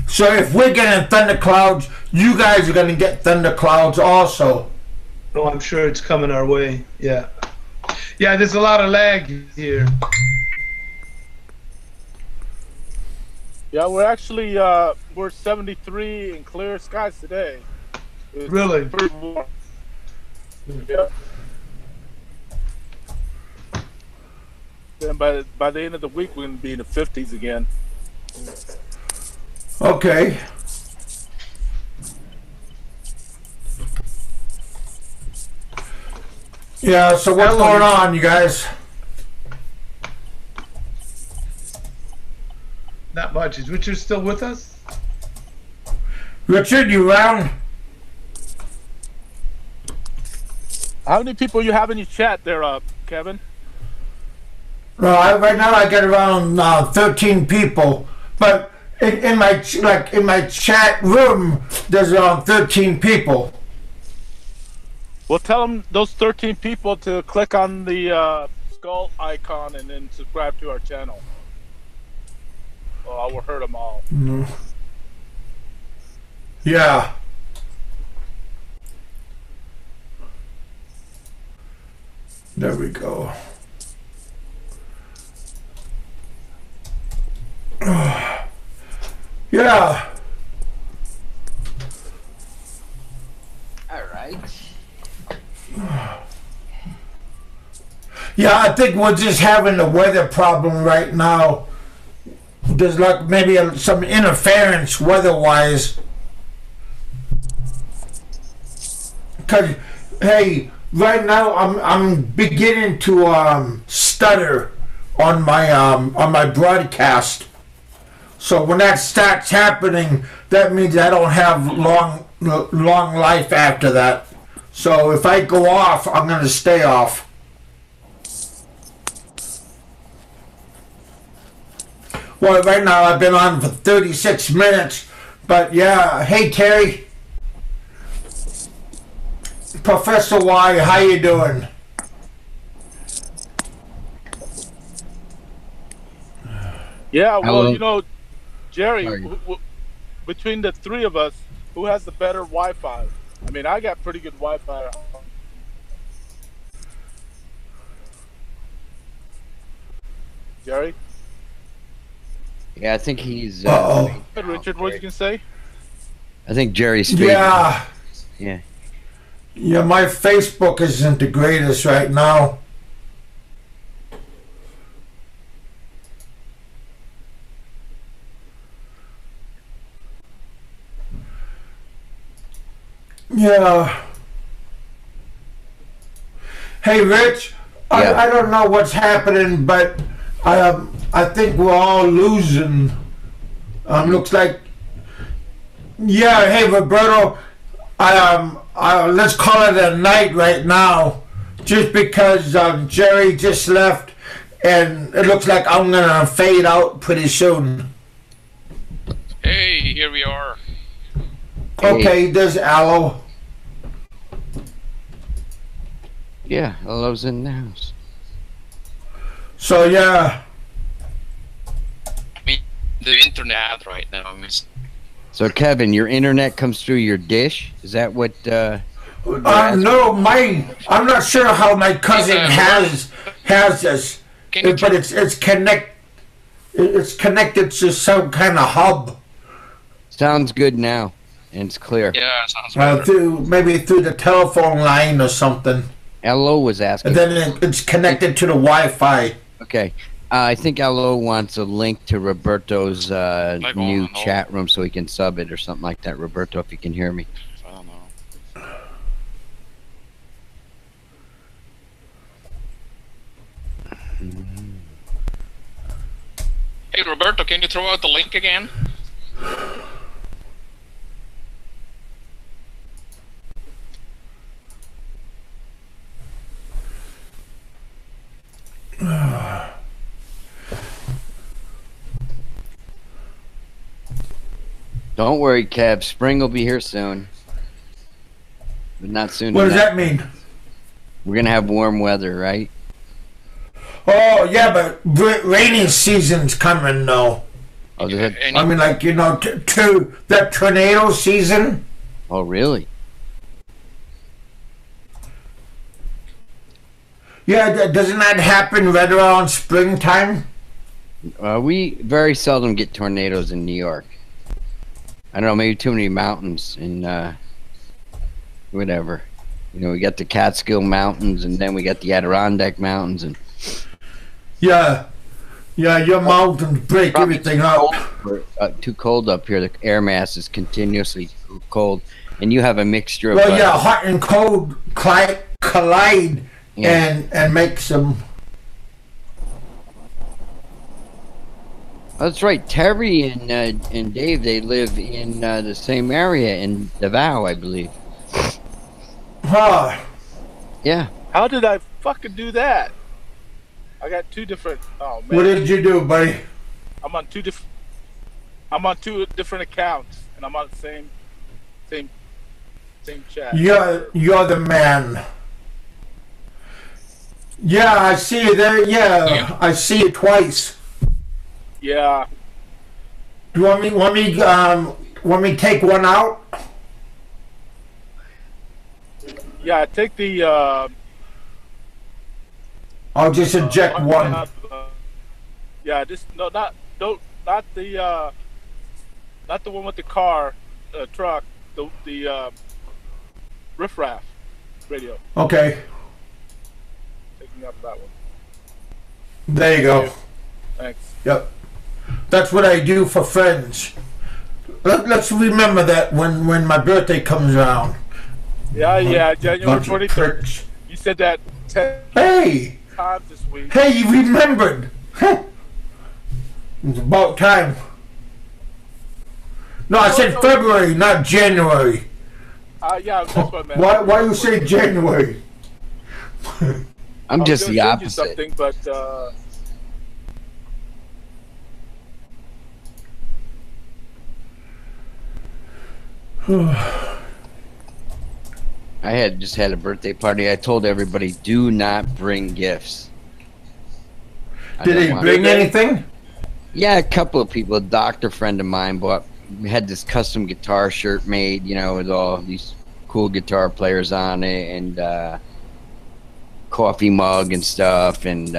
So if we're getting thunder clouds, you guys are going to get thunder clouds also. Oh, I'm sure it's coming our way. Yeah. Yeah, there's a lot of lag here. Yeah, we're actually we're 73 in clear skies today. It's Really? pretty warm. Yeah. Then by the end of the week, we're going to be in the 50s again. Okay. Yeah, so what's going on, you guys? Not much. Is Richard still with us? Richard, you around? How many people you have in your chat there, Kevin? Right now I got around 13 people, but in my chat room there's around 13 people. Well, tell them those 13 people to click on the skull icon and then subscribe to our channel. Well, I will hurt them all. Yeah. There we go. Yeah. All right. Yeah, I think we're just having a weather problem right now. There's like maybe some interference weather-wise. Cause hey, right now I'm beginning to stutter on my broadcast. So when that starts happening, that means I don't have long life after that. So if I go off, I'm gonna stay off. Well, right now I've been on for 36 minutes, but yeah. Hey Terry, Professor Y, how you doing? Yeah, well, Hello. you know, Jerry, between the three of us, who has the better Wi-Fi? I mean, I got pretty good Wi-Fi. Jerry? Yeah, I think he's. Hey, Richard, what you can say? I think Jerry's speaking. Yeah. Yeah. Yeah, my Facebook isn't the greatest right now. Yeah. Hey, Rich, Yeah. I don't know what's happening, but I think we're all losing. Looks like. Yeah. Hey, Roberto. Let's call it a night right now, just because Jerry just left, and it looks like I'm gonna fade out pretty soon. Hey, here we are. Okay, there's Aloe. Yeah, Aloe's in the house. So yeah. The internet right now is. So Kevin, your internet comes through your dish. Is that what? No, I'm not sure how my cousin has this, but it's connected to some kind of hub. Sounds good now, and it's clear. Yeah, sounds better. Maybe through the telephone line or something. LO was asking. And then it's connected to the Wi-Fi. Okay. I think LO wants a link to Roberto's new chat room so he can sub it or something like that. Roberto, if you can hear me. I don't know. Hey, Roberto, can you throw out the link again? Don't worry, Kev. Spring will be here soon. But not soon What enough. does that mean? We're going to have warm weather, right? Oh, yeah, but rainy season's coming, though. Oh, does it? I mean, like, to that tornado season. Oh, really? Yeah, doesn't that happen right around springtime? We very seldom get tornadoes in New York. I don't know, maybe too many mountains and whatever. We got the Catskill Mountains, and then we got the Adirondack Mountains, and yeah, your mountains break everything up. Too cold up here. The air mass is continuously cold, and you have a mixture of. Well, yeah, hot and cold collide and make some. That's right. Terry and Dave, they live in the same area in Davao, I believe. Huh. Yeah. How did I fucking do that? I got two different. Oh man. What did you do, buddy? I'm on two different accounts, and I'm on the same chat. You're the man. Yeah, I see you there. Yeah, I see you twice. Yeah. Do you want me to take one out? Yeah, take the. I'll just eject one. Yeah, not the one with the car, truck, the riffraff radio. Okay. Taking up that one. There you go. Thanks. Yep. That's what I do for friends. Let's remember that when my birthday comes around. Yeah, January 23rd. You said that 10 times this week. Hey, you remembered. It's about time. No, I said February, not January. Yeah, that's what I meant. Why you say January? I'm just the opposite. Something, but I just had a birthday party. I told everybody, do not bring gifts. Did they bring anything? Yeah, a couple of people. A doctor friend of mine had this custom guitar shirt made, with all these cool guitar players on it, and coffee mug and stuff. And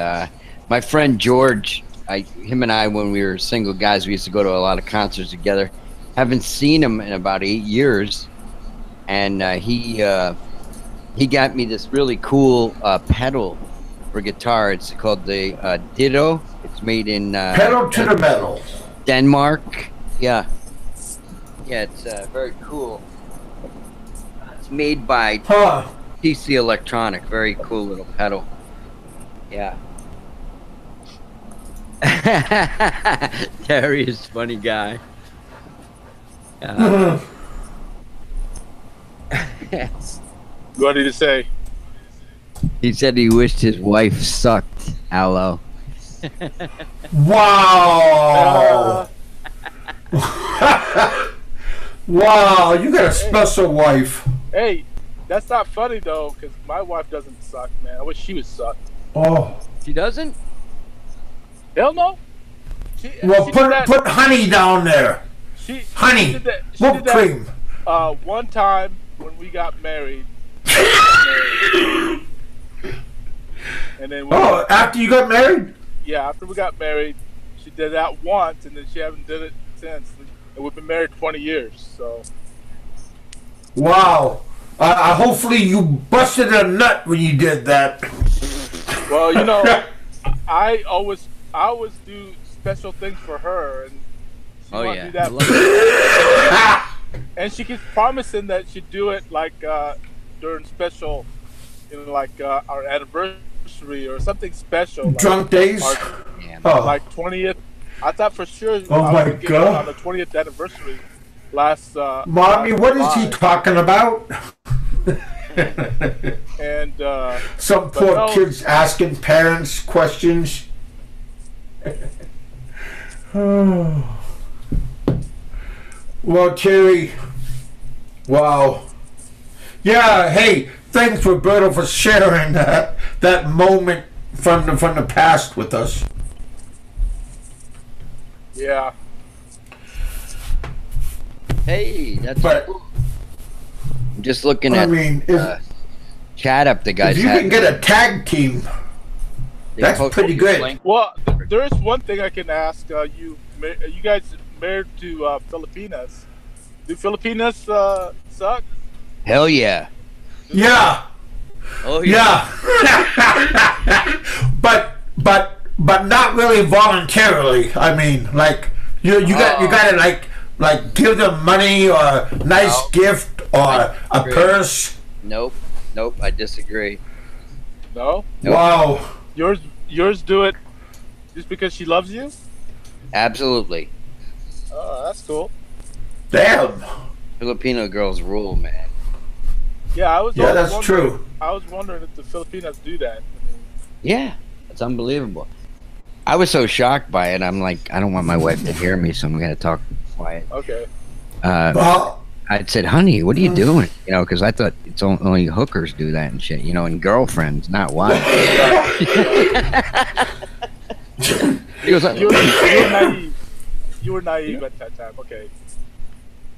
my friend George, him and I, when we were single guys, we used to go to a lot of concerts together. Haven't seen him in about 8 years, and he got me this really cool pedal for guitar. It's called the Ditto. It's made in pedal to the metal, Denmark. Yeah, it's very cool. It's made by TC Electronic. Very cool little pedal. Yeah. Terry is a funny guy. What did he say? He said he wished his wife sucked. Aloe. Wow. Wow, you got a special wife. Hey, that's not funny though, because my wife doesn't suck, man. I wish she would suck. Oh. She doesn't? Hell no. Put honey down there. Honey, whipped cream. One time when we got married, And then after you got married? Yeah, after we got married, she did that once, and then she hasn't did it since. And we've been married 20 years, so. Wow. Hopefully you busted a nut when you did that. Well, I always do special things for her, and she wants to do that. And she keeps promising that she'd do it like during special, like our anniversary or something special. Drunk days? Like 20th. I thought for sure I my God. On the 20th anniversary last Mommy, what is he talking about? And some poor kids asking parents questions. Well, Terry, wow. Yeah, hey, thanks Roberto for sharing that moment from the past with us. Yeah. Hey, that's cool. I'm just looking at chat up the guys. If you can get a tag team, that's pretty good. Well, there is one thing I can ask you. You guys married to Filipinas. Do Filipinas suck? Hell yeah. Yeah. Oh yeah. But not really voluntarily. I mean, like you gotta like give them money or a nice gift or a purse. Nope. I disagree. No. Nope. Wow. Yours do it just because she loves you? Absolutely. Oh, that's cool. Damn. Filipino girls rule, man. Yeah, that's true. I was wondering if the Filipinos do that. Yeah, it's unbelievable. I was so shocked by it. I'm like, I don't want my wife to hear me, so I'm gonna talk quiet. Okay. I said, honey, what are you doing? Because I thought it's only hookers do that and shit. And girlfriends, not wives. He was like, you were naive. You were naive at that time. Okay.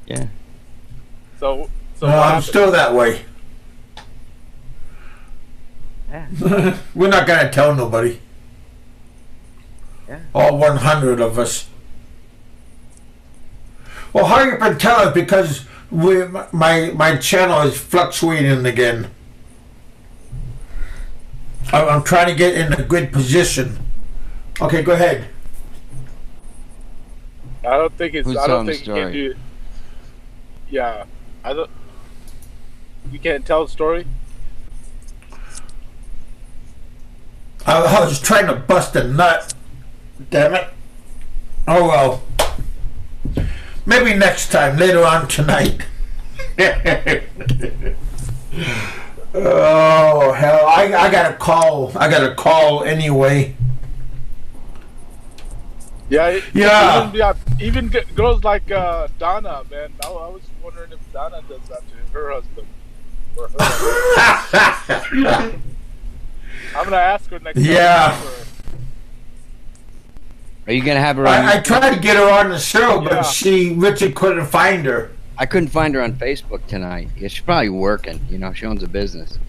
Yeah. So I'm still that way. Yeah. We're not gonna tell nobody. Yeah. All 100 of us. Well, hurry up and tell us because my channel is fluctuating again. I'm trying to get in a good position. Okay, go ahead. I don't think you can do it. Yeah, you can't tell the story. I was trying to bust a nut. Damn it. Oh well. Maybe next time, later on tonight. Oh hell! I got a call. I got a call anyway. Yeah. Even girls like Donna, man. I was wondering if Donna does that to her husband or her husband. I'm gonna ask her next time. Yeah. Are you gonna have her on? I tried to get her on the show, but Richard couldn't find her. I couldn't find her on Facebook tonight. Yeah, she's probably working. She owns a business.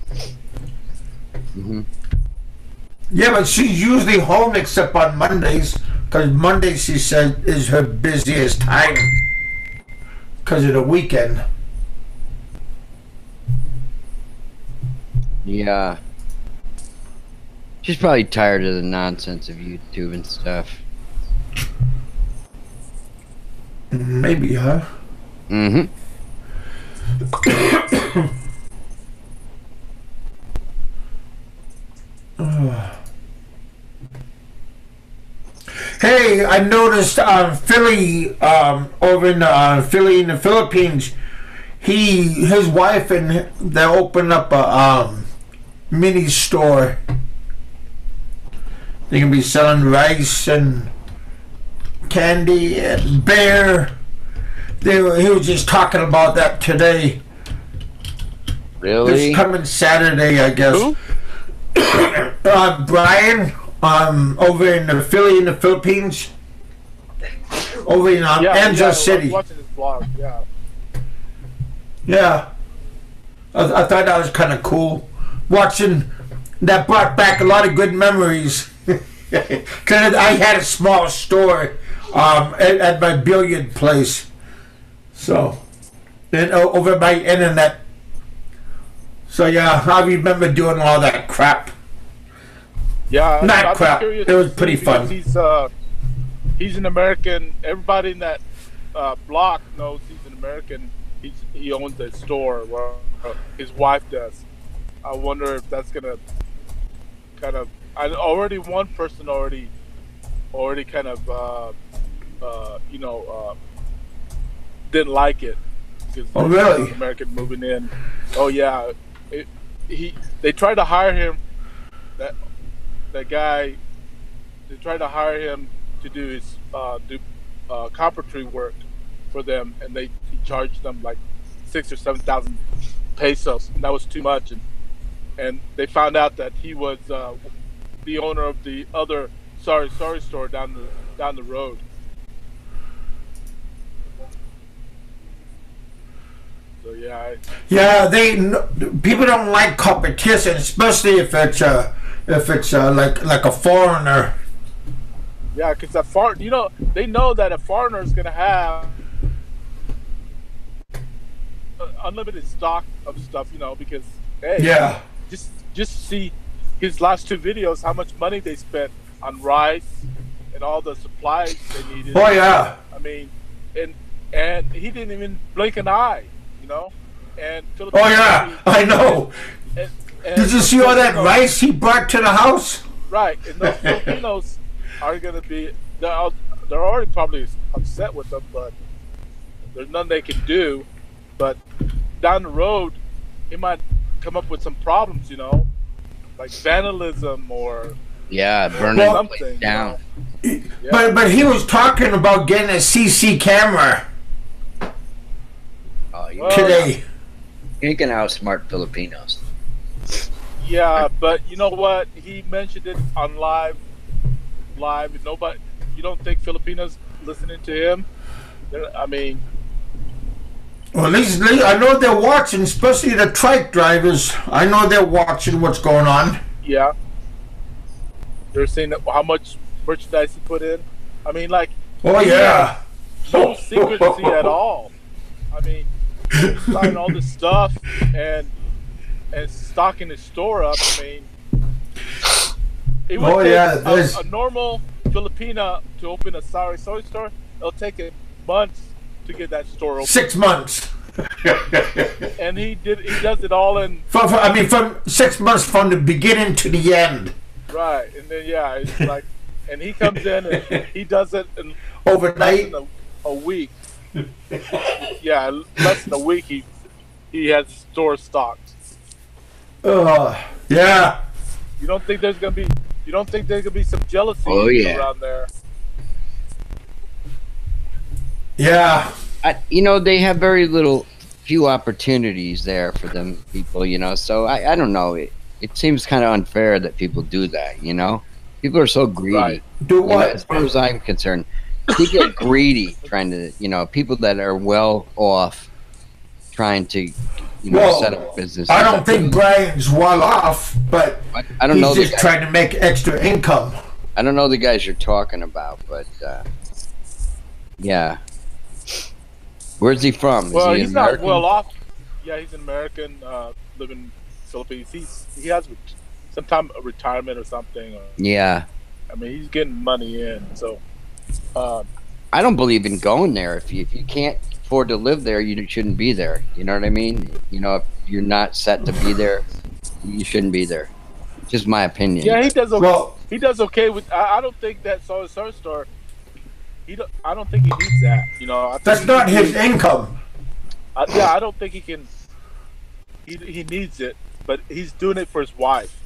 Yeah, but she's usually home except on Mondays, because Monday she said is her busiest time because of the weekend. Yeah. She's probably tired of the nonsense of YouTube and stuff. Maybe, huh? Hey, I noticed Philly, over in Philly in the Philippines, his wife and they opened up a mini store. They can be selling rice and candy and beer. He was just talking about that today. Really? It's coming Saturday, I guess. Who? Brian, over in the Philly in the Philippines. Over in Angeles City. I was watching his blog, yeah. Yeah. I thought that was kind of cool. Watching that brought back a lot of good memories. Because I had a small store at my billiard place. So, then over my internet. So yeah, I remember doing all that crap. Yeah, not crap. It was pretty fun. He's an American. Everybody in that block knows he's an American. He owns a store where his wife does. I wonder if that's gonna kind of. One person already kind of didn't like it because really? American moving in. Oh yeah, they tried to hire him. That guy, they tried to hire him to do his carpentry work for them, and he charged them like 6,000 or 7,000 pesos, and that was too much. And they found out that he was the owner of the other sorry store down the road. So yeah. People don't like competition, especially if it's like a foreigner. Yeah, because they know that a foreigner is gonna have unlimited stock of stuff, because just see his last 2 videos, how much money they spent on rice and all the supplies they needed. Oh yeah. I mean, and he didn't even blink an eye, And oh yeah, I know. And did you see all that rice he brought to the house? Right, and those Filipinos are gonna be. They're already probably upset with them, but there's nothing they can do. But down the road, he might come up with some problems, like vandalism or burning something down. But he was talking about getting a CC camera today. You can outsmart Filipinos. Yeah, but you know what? He mentioned it on live. Nobody. You don't think Filipinos listening to him? I mean. Well, at least I know they're watching, especially the trike drivers. I know they're watching what's going on. Yeah. They're seeing how much merchandise he put in. I mean, like. Oh yeah. No secrecy at all. I mean, buying all this stuff and stocking his store up. I mean, it would take a normal Filipina to open a soy store. It'll take him months to get that store open. 6 months. And he does it all in. From 6 months from the beginning to the end. Right, and then it's like, and he comes in and he does it in overnight. A week. Less than a week. He has the store stocked. Yeah. You don't think there's gonna be some jealousy around there? Yeah. They have very few opportunities there for them people, so I don't know. It seems kind of unfair that people do that, People are so greedy. Right. Do what? As far as I'm concerned, people are greedy trying to, people that are well off trying to, set up business. I don't think Brian's well off, but I don't know. He's just trying to make extra income. I don't know the guys you're talking about, but yeah. Where's he from? Well, he's not well off. Yeah, he's an American, living in the Philippines. He has some time of retirement or something. Yeah. I mean, he's getting money in, so. I don't believe in going there. If you can't afford to live there, you shouldn't be there. You know what I mean? If you're not set to be there, you shouldn't be there. Just my opinion. Yeah, he does okay. Well, he does okay with. I don't think that soy store. I don't think he needs that. I think that's not his income. I don't think he can. He needs it, but he's doing it for his wife.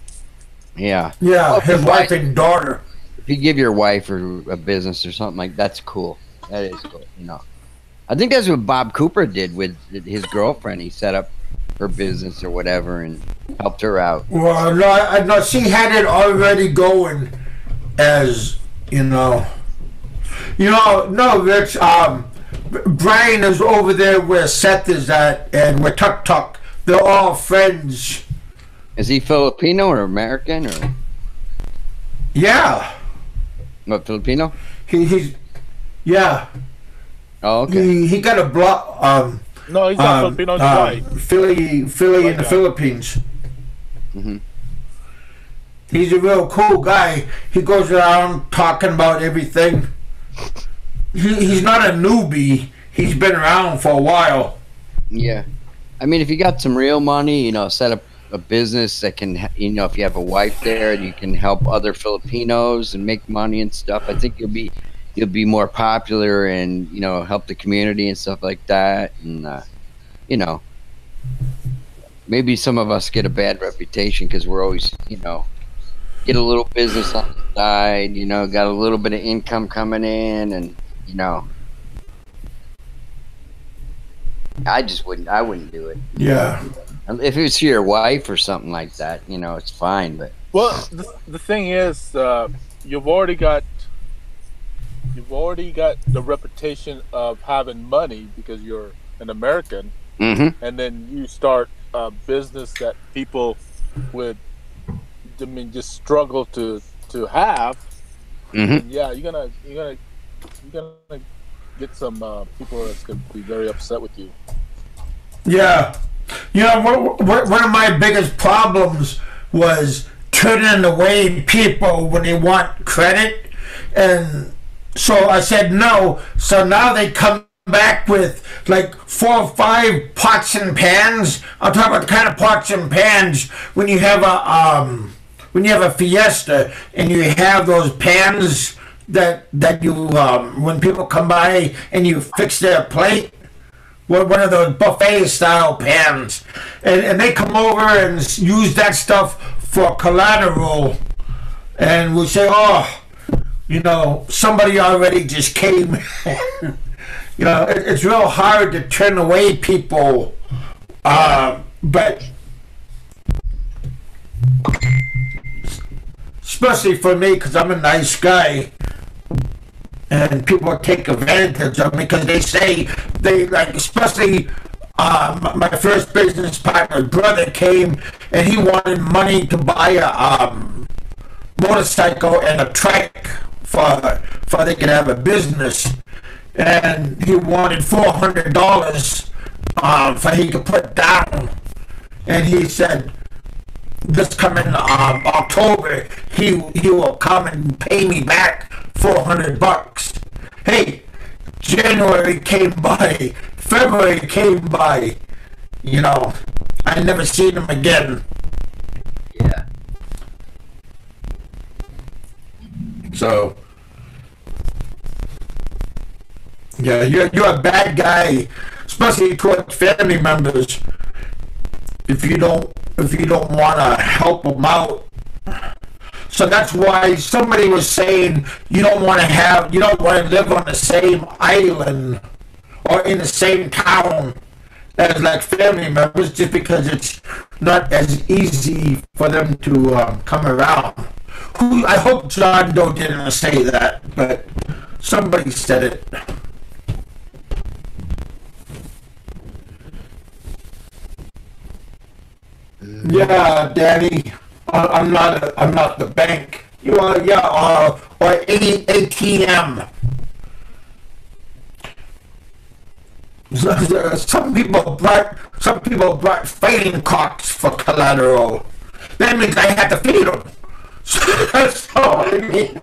Yeah. Yeah, his wife and daughter. If you give your wife a business or something like that's cool. That is cool. I think that's what Bob Cooper did with his girlfriend. He set up her business or whatever and helped her out. Well, no, she had it already going, as no, Rich. Brian is over there where Seth is at, and where Tuk Tuk. They're all friends Is he Filipino or American or? Yeah. What, Filipino? He's yeah. Oh, okay. He got a block. No, he's not Filipino. He's white. Philly in the Philippines. Mm-hmm. He's a real cool guy. He goes around talking about everything. He's not a newbie. He's been around for a while. Yeah. I mean, if you got some real money, you know, set up a business that can, you know, if you have a wife there and you can help other Filipinos and make money and stuff, I think you'll be more popular and, you know, help the community and stuff like that. And, you know, maybe some of us get a bad reputation because we're always, you know, get a little business on the side, you know, got a little bit of income coming in and, you know, I wouldn't do it. Yeah. If it was your wife or something like that, you know, it's fine. But well, the thing is, you've already got the reputation of having money because you're an American, mm-hmm. and then you start a business that people would, I mean, just struggle to have. Mm-hmm. Yeah, you're gonna get some people that's gonna be very upset with you. Yeah. You know, one of my biggest problems was turning away people when they want credit. And so I said no. So now they come back with like 4 or 5 pots and pans. I'm talking about the kind of pots and pans when you have a fiesta and you have those pans that you when people come by and you fix their plate. One of those buffet style pans, and they come over and use that stuff for collateral, and we say, oh, you know, somebody already just came. You know, it's real hard to turn away people, but especially for me because I'm a nice guy. And people take advantage of me because they say they like, especially my first business partner's brother came and he wanted money to buy a motorcycle and a trike for they could have a business, and he wanted $400 for he could put down, and he said this coming October he will come and pay me back $400. Hey, January came by, February came by, you know, I never seen him again. yeah. So, yeah, you're a bad guy, especially towards family members. If you don't want to help them out. So that's why somebody was saying you don't want to live on the same island or in the same town as like family members, just because it's not as easy for them to come around. I hope John Doe didn't say that, but somebody said it. Yeah, Daddy. I'm not the bank. You are, yeah, or ATM. Some people brought fighting cocks for collateral. That means I had to feed them. That's all I mean.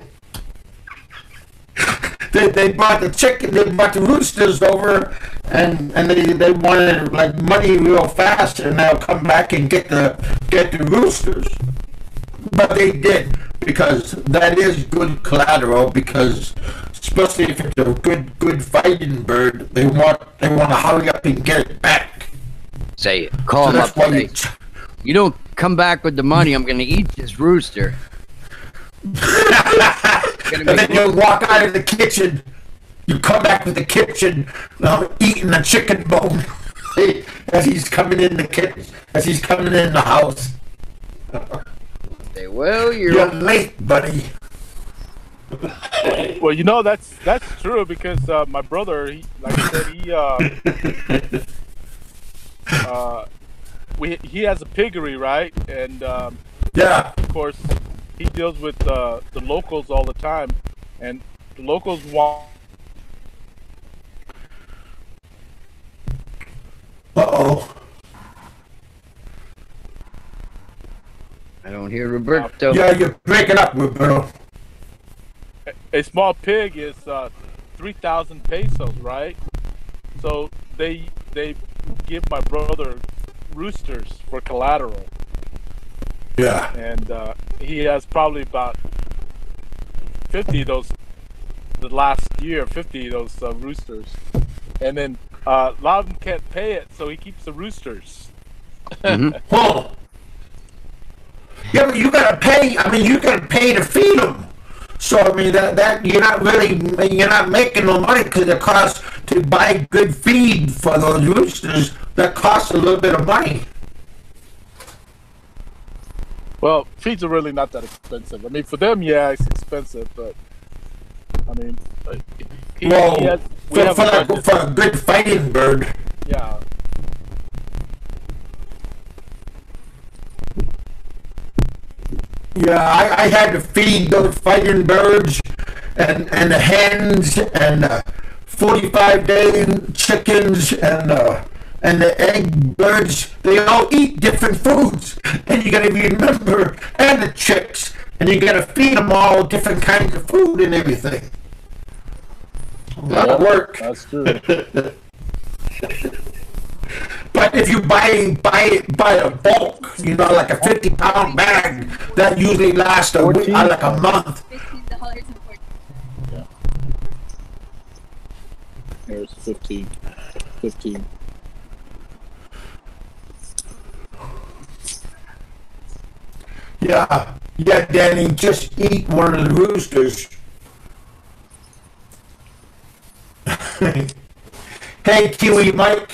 They brought the chicken, they brought the roosters over, and they wanted like money real fast, and they'll come back and get the roosters. But they did, because that is good collateral, because especially if it's a good fighting bird, they want to hurry up and get it back. Say, call him up and say, you don't come back with the money, I'm going to eat this rooster. And then you walk out of the kitchen, you come back to the kitchen, eating a chicken bone as he's coming in the kitchen, as he's coming in the house. Say, well, you're late, buddy. Well, you know, that's true, because my brother, like I said, he has a piggery, right? And Yeah. of course, he deals with the locals all the time, and the locals want. Uh-oh. I don't hear Roberto. Yeah, you're breaking up, Roberto. A small pig is 3,000 pesos, right? So they give my brother roosters for collateral. Yeah. And he has probably about 50 of those the last year, 50 of those roosters. And then a lot of them can't pay it, so he keeps the roosters. Huh. Yeah, but you gotta pay. I mean, you gotta pay to feed them. So I mean, that you're not making no money because it costs to buy good feed for those roosters. That costs a little bit of money. Well, feeds are really not that expensive. I mean, for them, yeah, it's expensive, but I mean, for a good fighting bird. Yeah. Yeah, I had to feed those fighting birds and the hens and 45-day chickens and the egg birds. They all eat different foods, and you got to remember, and the chicks, and you got to feed them all different kinds of food and everything. A lot of work. That's true. But if you buy a bulk, you know, like a 50-pound bag, that usually lasts a week, like a month. Yeah. Here's 15. Yeah, Danny, just eat one of the roosters. Hey, Kiwi Mike.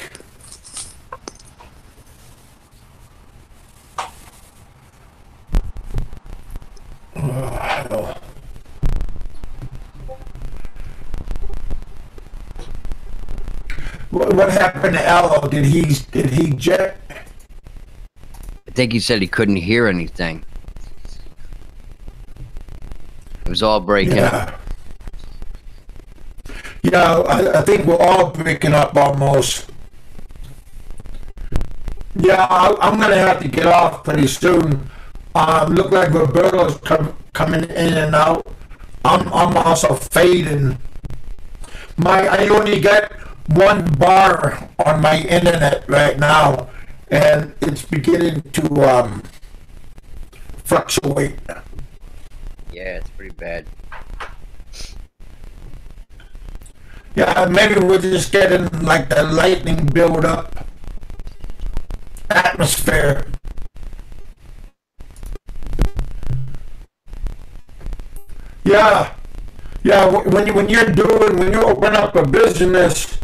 What happened to Allo? Did he jet? I think he said he couldn't hear anything. It was all breaking up. Yeah, I think we're all breaking up almost. Yeah, I'm going to have to get off pretty soon. Look like Roberto's coming in and out. I'm also fading. I only got one bar on my internet right now, and it's beginning to fluctuate. Yeah, it's pretty bad. Yeah, maybe we're just getting like the lightning build up atmosphere. Yeah, when you open up a business,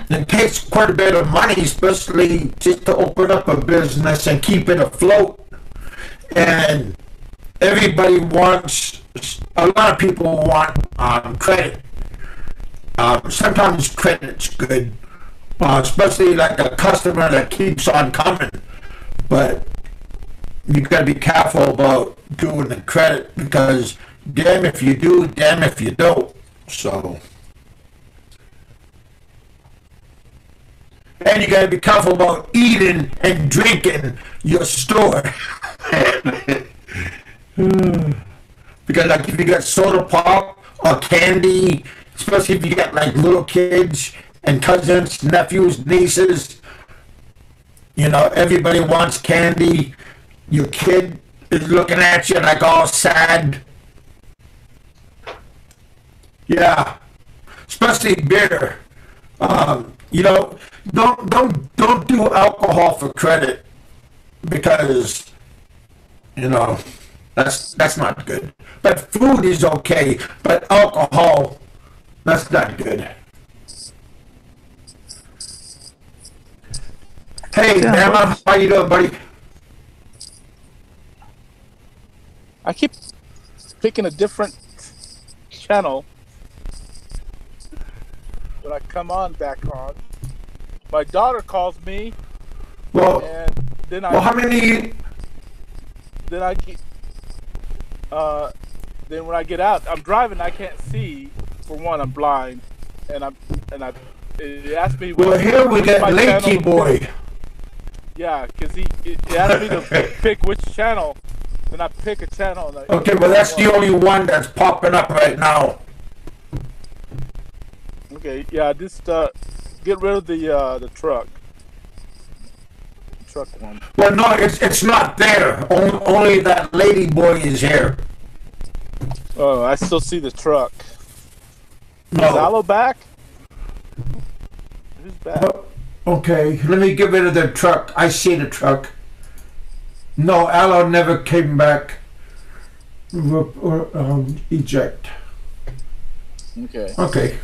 it takes quite a bit of money, especially just to open up a business and keep it afloat. And everybody wants, a lot of people want credit. Sometimes credit's good, especially like a customer that keeps on coming. But you got to be careful about doing the credit, because damn if you do, damn if you don't. So, and you got to be careful about eating and drinking your store. Because like if you got soda pop or candy, especially if you got like little kids and cousins, nephews, nieces, you know, everybody wants candy. Your kid is looking at you like all sad. Yeah, especially beer. You know, don't do alcohol for credit, because you know that's not good. But food is okay, but alcohol, that's not good. Hey, Emma, how you doing, buddy? I keep picking a different channel when I come on back on. My daughter calls me Well, and then how many? Then I get, then when I get out, I'm driving. I can't see. For one, I'm blind, and it asked me. Well, here we got Lakey Boy. Yeah, because it asked me to pick which channel. Then I pick a channel. And Okay, well that's the only one that's popping up right now. Okay, yeah, just get rid of the truck. Truck one. Well, no, it's not there. Only that Lady Boy is here. Oh, I still see the truck. No. Is Aloe back? Who's back? Okay, let me get rid of the truck. I see the truck. No, Aloe never came back. Eject. Okay. Okay.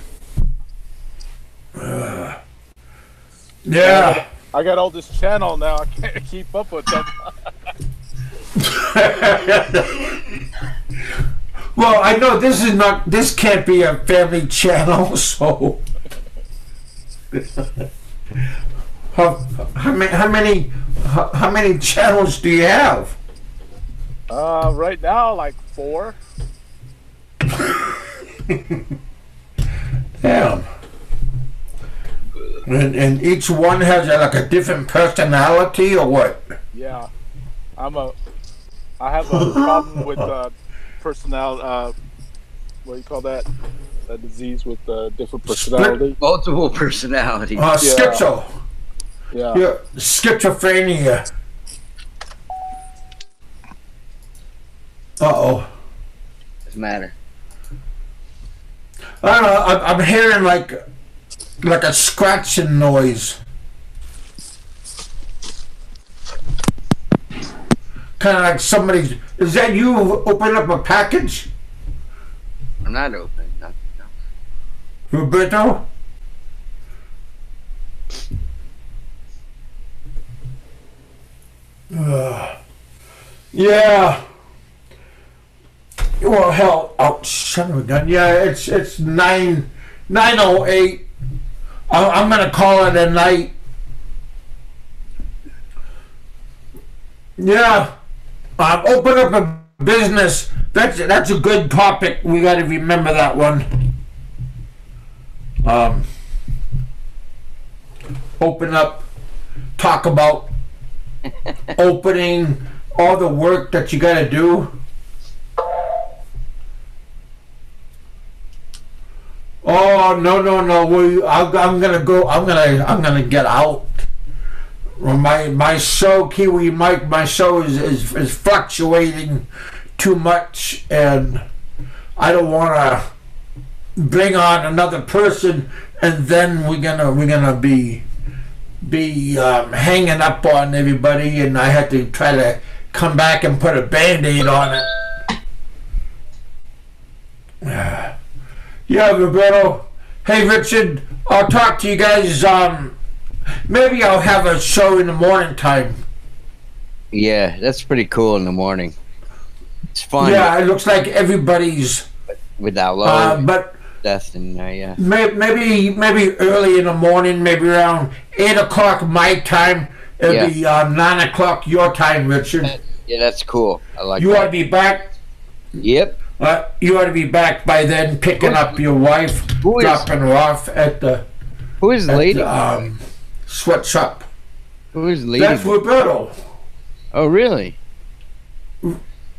Yeah. I got all this channel now. I can't keep up with them. Well, I know this can't be a family channel, so how many channels do you have? Right now, like 4. Damn. And each one has like a different personality, or what? Yeah, I have a problem with personality. What do you call that? A disease with different personality. Multiple personalities. Schizo. Yeah. Schizophrenia. Uh-oh. Doesn't matter. I don't know. I'm hearing like a scratching noise. Kind of like somebody. Is that you open up a package? I'm not opening nothing. No. Roberto? Yeah. Well, hell, oh, son of a gun. Yeah, it's 9:08. I'm gonna call it a night. Yeah. Open up a business. That's a good topic. We got to remember that one. Open up. Talk about opening, all the work that you got to do. Oh no! I'm gonna go. I'm gonna get out. My show, Kiwi Mike. My show is fluctuating too much, and I don't want to bring on another person, and then we're gonna be hanging up on everybody, and I have to try to come back and put a Band-Aid on it. Yeah, Roberto. Hey, Richard, I'll talk to you guys. Maybe I'll have a show in the morning time. Yeah, that's pretty cool in the morning. It's fun. Yeah, it looks like everybody's without low. But death in there, yeah. Maybe early in the morning, maybe around 8 o'clock my time. It'll be 9 o'clock your time, Richard. Yeah, that's cool. I like. You ought to be back. Yep. You ought to be back by then, picking up your wife, dropping her off at the. Who is Lady? Sweatshop. Who is Lady? That's Roberto. Oh, really?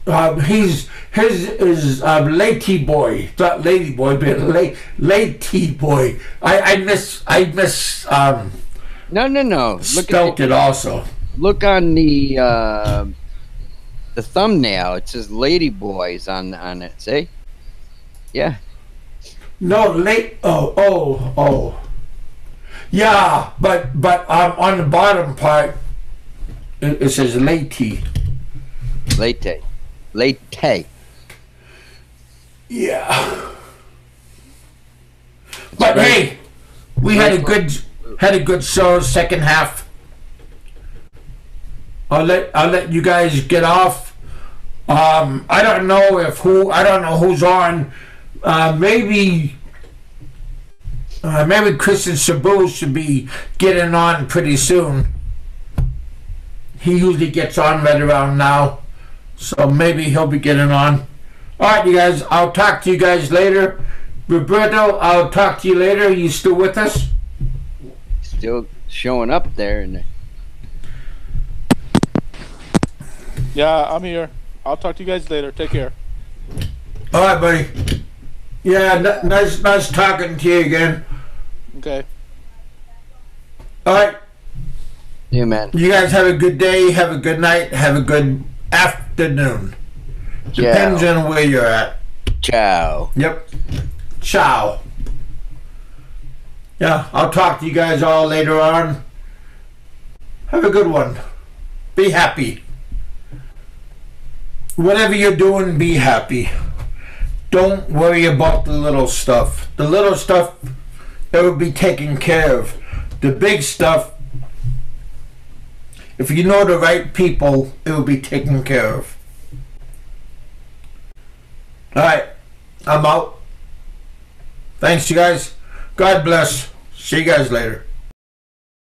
His is Lady Boy, not Lady Boy, but Lady Boy. I miss. No. Spelt it also. Look on the thumbnail. It says Lady Boys on it. See? Yeah. No, Oh. Yeah, but on the bottom part it says Lady. Late. Yeah. But hey, we had a good show, second half. I'll let you guys get off. I don't know who's on. Maybe Chris and Sabu should be getting on pretty soon. He usually gets on right around now, so maybe he'll be getting on. Alright, you guys, I'll talk to you guys later. Roberto, I'll talk to you later. Are you still with us? Still showing up there. Yeah, I'm here. I'll talk to you guys later. Take care. Alright, buddy. Yeah, nice talking to you again. Okay. Alright. Yeah, man. You guys have a good day, have a good night, have a good afternoon. Depends on where you're at. Ciao. Yep. Ciao. Yeah, I'll talk to you guys all later on. Have a good one. Be happy. Whatever you're doing, be happy. Don't worry about the little stuff. The little stuff, it will be taken care of. The big stuff, if you know the right people, it will be taken care of. Alright, I'm out. Thanks, you guys. God bless. See you guys later.